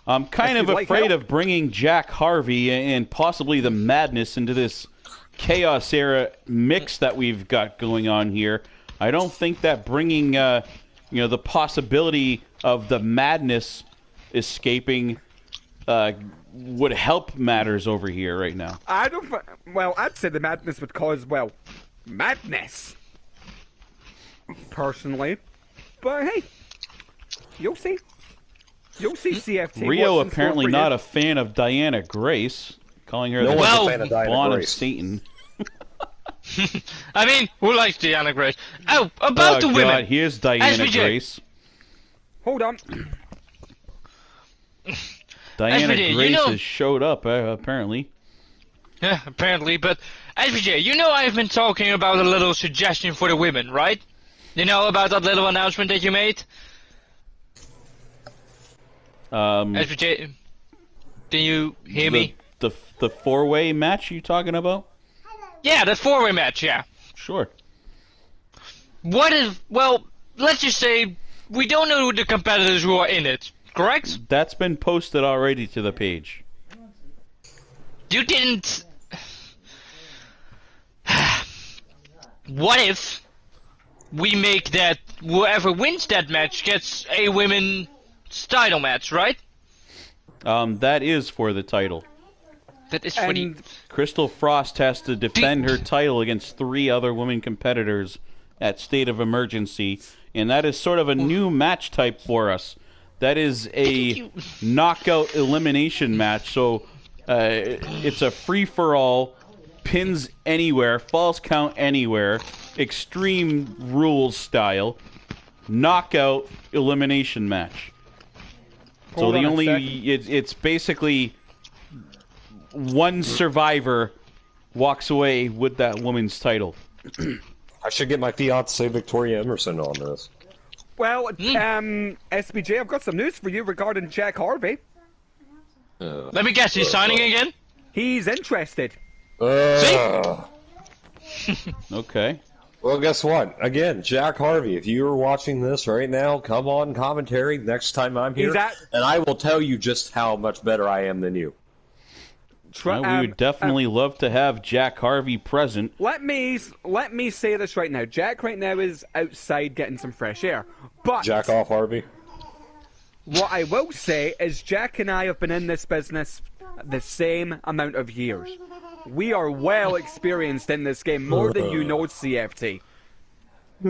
I'm kind of afraid of bringing Jack Harvey and possibly the Madness into this Chaos Era mix that we've got going on here. I don't think that bringing, the possibility of the Madness escaping would help matters over here right now. I'd say the Madness would cause, madness. Personally. But hey, you'll see. You'll see CFT. Rio apparently not a fan of Diana Grace, calling her the spawn of Satan. I mean, who likes Diana Grace? Oh, about the women. God, here's Diana Grace. Hold on. Diana Grace has showed up, apparently. Yeah, apparently, but SPJ, you know I've been talking about a little suggestion for the women, right? You know about that little announcement that you made? SPJ, do you hear me? The four-way match you talking about? Yeah, the four-way match, yeah. Sure. What if, let's just say we don't know the competitors who are in it, correct? That's been posted already to the page. You didn't... What if we make that whoever wins that match gets a women's title match, right? That is for the title. That is for the... Crystal Frost has to defend her title against 3 other women competitors at State of Emergency, and that is sort of a new match type for us. That is a knockout elimination match, so it's a free-for-all pins anywhere, falls count anywhere, extreme rules style, knockout elimination match. So the only it's basically one survivor walks away with that woman's title. I should get my fiance Victoria Emerson on this. Well, SBJ, I've got some news for you regarding Jack Harvey. Let me guess, he's signing again? He's interested. Okay. Well, guess what? Again, Jack Harvey, if you're watching this right now, come on commentary next time I'm here, and I will tell you just how much better I am than you. We would definitely love to have Jack Harvey present. Let me say this right now. Jack right now is outside getting some fresh air. But Jack off, Harvey. What I will say is Jack and I have been in this business the same amount of years. We are well experienced in this game, more than you know, CFT.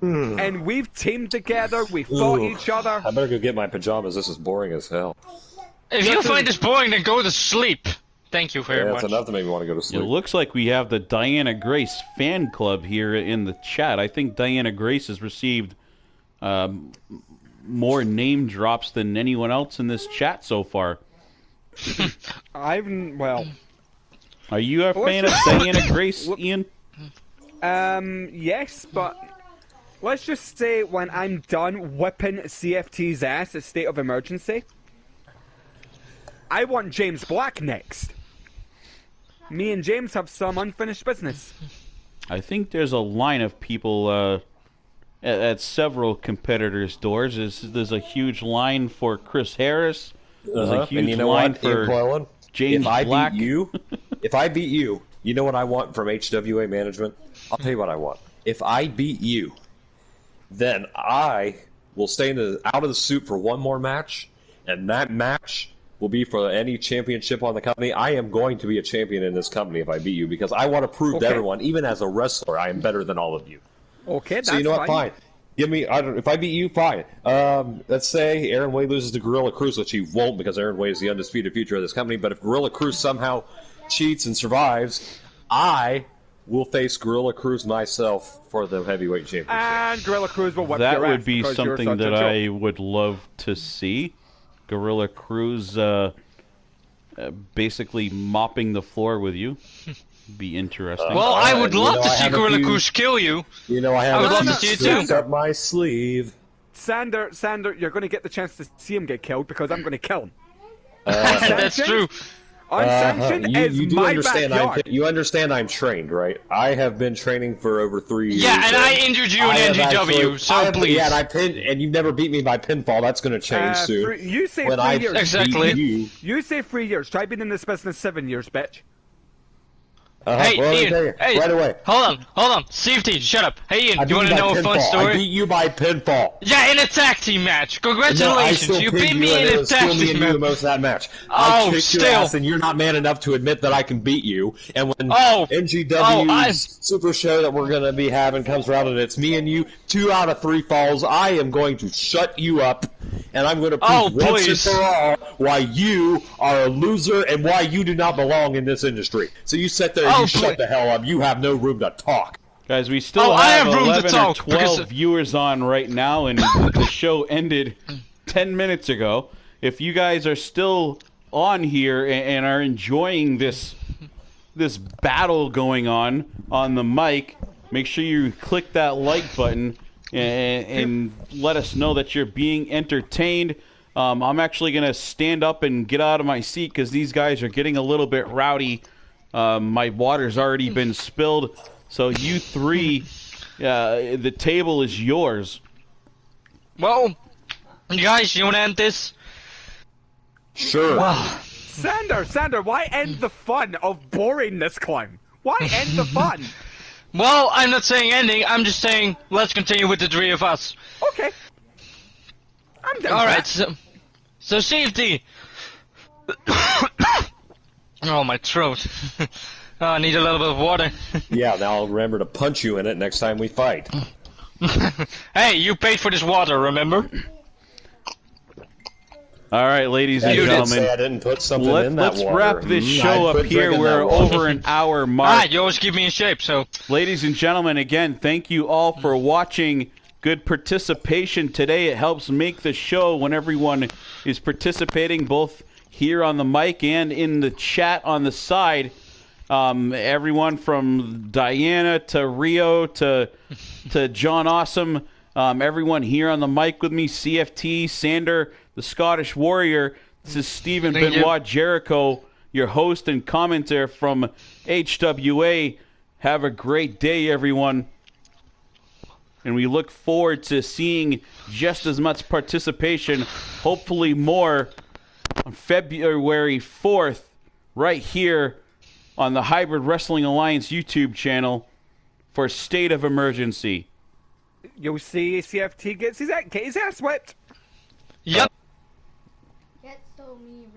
And we've teamed together, we fought each other. I better go get my pajamas, this is boring as hell. If you find this boring, then go to sleep. Thank you very much. That's enough to make me want to go to sleep. It looks like we have the Diana Grace fan club here in the chat. I think Diana Grace has received more name drops than anyone else in this chat so far. Well... Are you a fan of Diana Grace, Ian? Yes, but let's just say when I'm done whipping CFT's ass at State of Emergency, I want James Black next. Me and James have some unfinished business. I think there's a line of people at several competitors' doors. There's a huge line for Chris Harris. There's a huge line for James Black. If I beat you, you know what I want from HWA management? I'll tell you what I want. If I beat you, then I will stay out of the suit for one more match, and that match will be for any championship on the company. I am going to be a champion in this company if I beat you, because I want to prove to everyone, even as a wrestler, I am better than all of you. Okay, that's so you know what? Fine. Give me. If I beat you, fine. Let's say Aaron Way loses to Gorilla Cruz, which he won't, because Aaron Way is the undisputed future of this company. But if Gorilla Cruz somehow cheats and survives, I will face Gorilla Cruz myself for the heavyweight championship. And Gorilla Cruz will whip that your ass. Would be something that I would love to see. Gorilla Cruz basically mopping the floor with you. Be interesting. Well, I would love to see Gorilla Cruz kill you. You know, I would love to see it too. Up my sleeve. Sander, you're going to get the chance to see him get killed because I'm going to kill him. That's true. Unsanctioned is you do my understand backyard. You understand I'm trained, right? I have been training for over 3 years. Yeah, and I injured you in NGW, so please. Yeah, and you've never beat me by pinfall. That's going to change soon. You say when 3 years. Exactly. You say 3 years. Try being in this business 7 years, bitch. Hey, well, Ian, hey, right away. Hold on. CFT, shut up. Hey, Ian, you want to know a fun story? I beat you by pinfall. Yeah, in a tag team match. Congratulations, no, you beat me in a tag team match. Most of that match. Oh, I kicked your ass, and you're not man enough to admit that I can beat you. And when NGW's Super Show that we're going to be having comes around, and it's me and you, 2 out of 3 falls, I am going to shut you up, and I'm going to prove once and for all why you are a loser and why you do not belong in this industry. So you sit there and you shut the hell up. You have no room to talk. Guys, we still have 11 or 12 viewers on right now, and the show ended 10 minutes ago. If you guys are still on here and are enjoying this battle going on the mic, make sure you click that like button and let us know that you're being entertained. I'm actually going to stand up and get out of my seat because these guys are getting a little bit rowdy. My water's already been spilled. So you three, the table is yours. Well, you guys, you want to end this? Sure. Wow. Sander, why end the fun of boring this clown? Why end the fun? Well, I'm not saying ending. I'm just saying let's continue with the 3 of us. Okay. I'm done. All right. So CFT. Oh, my throat. Oh, I need a little bit of water. Yeah, now I'll remember to punch you in it next time we fight. Hey, you paid for this water, remember? All right, ladies and gentlemen. Say I didn't put something in that let's water. wrap this show I'd up here. We're over an hour mark. You always keep me in shape, so. Ladies and gentlemen, again, thank you all for watching. Good participation today. It helps make the show when everyone is participating, both here on the mic and in the chat on the side. Everyone from Diana to Rio to John Awesome. Everyone here on the mic with me, CFT, Sander, the Scottish Warrior. This is Stephen Benoit Jericho, your host and commentator from HWA. Have a great day, everyone. And we look forward to seeing just as much participation, hopefully more, on February 4th, right here on the Hybrid Wrestling Alliance YouTube channel for State of Emergency. You'll see CFT gets his ass whipped. Yep.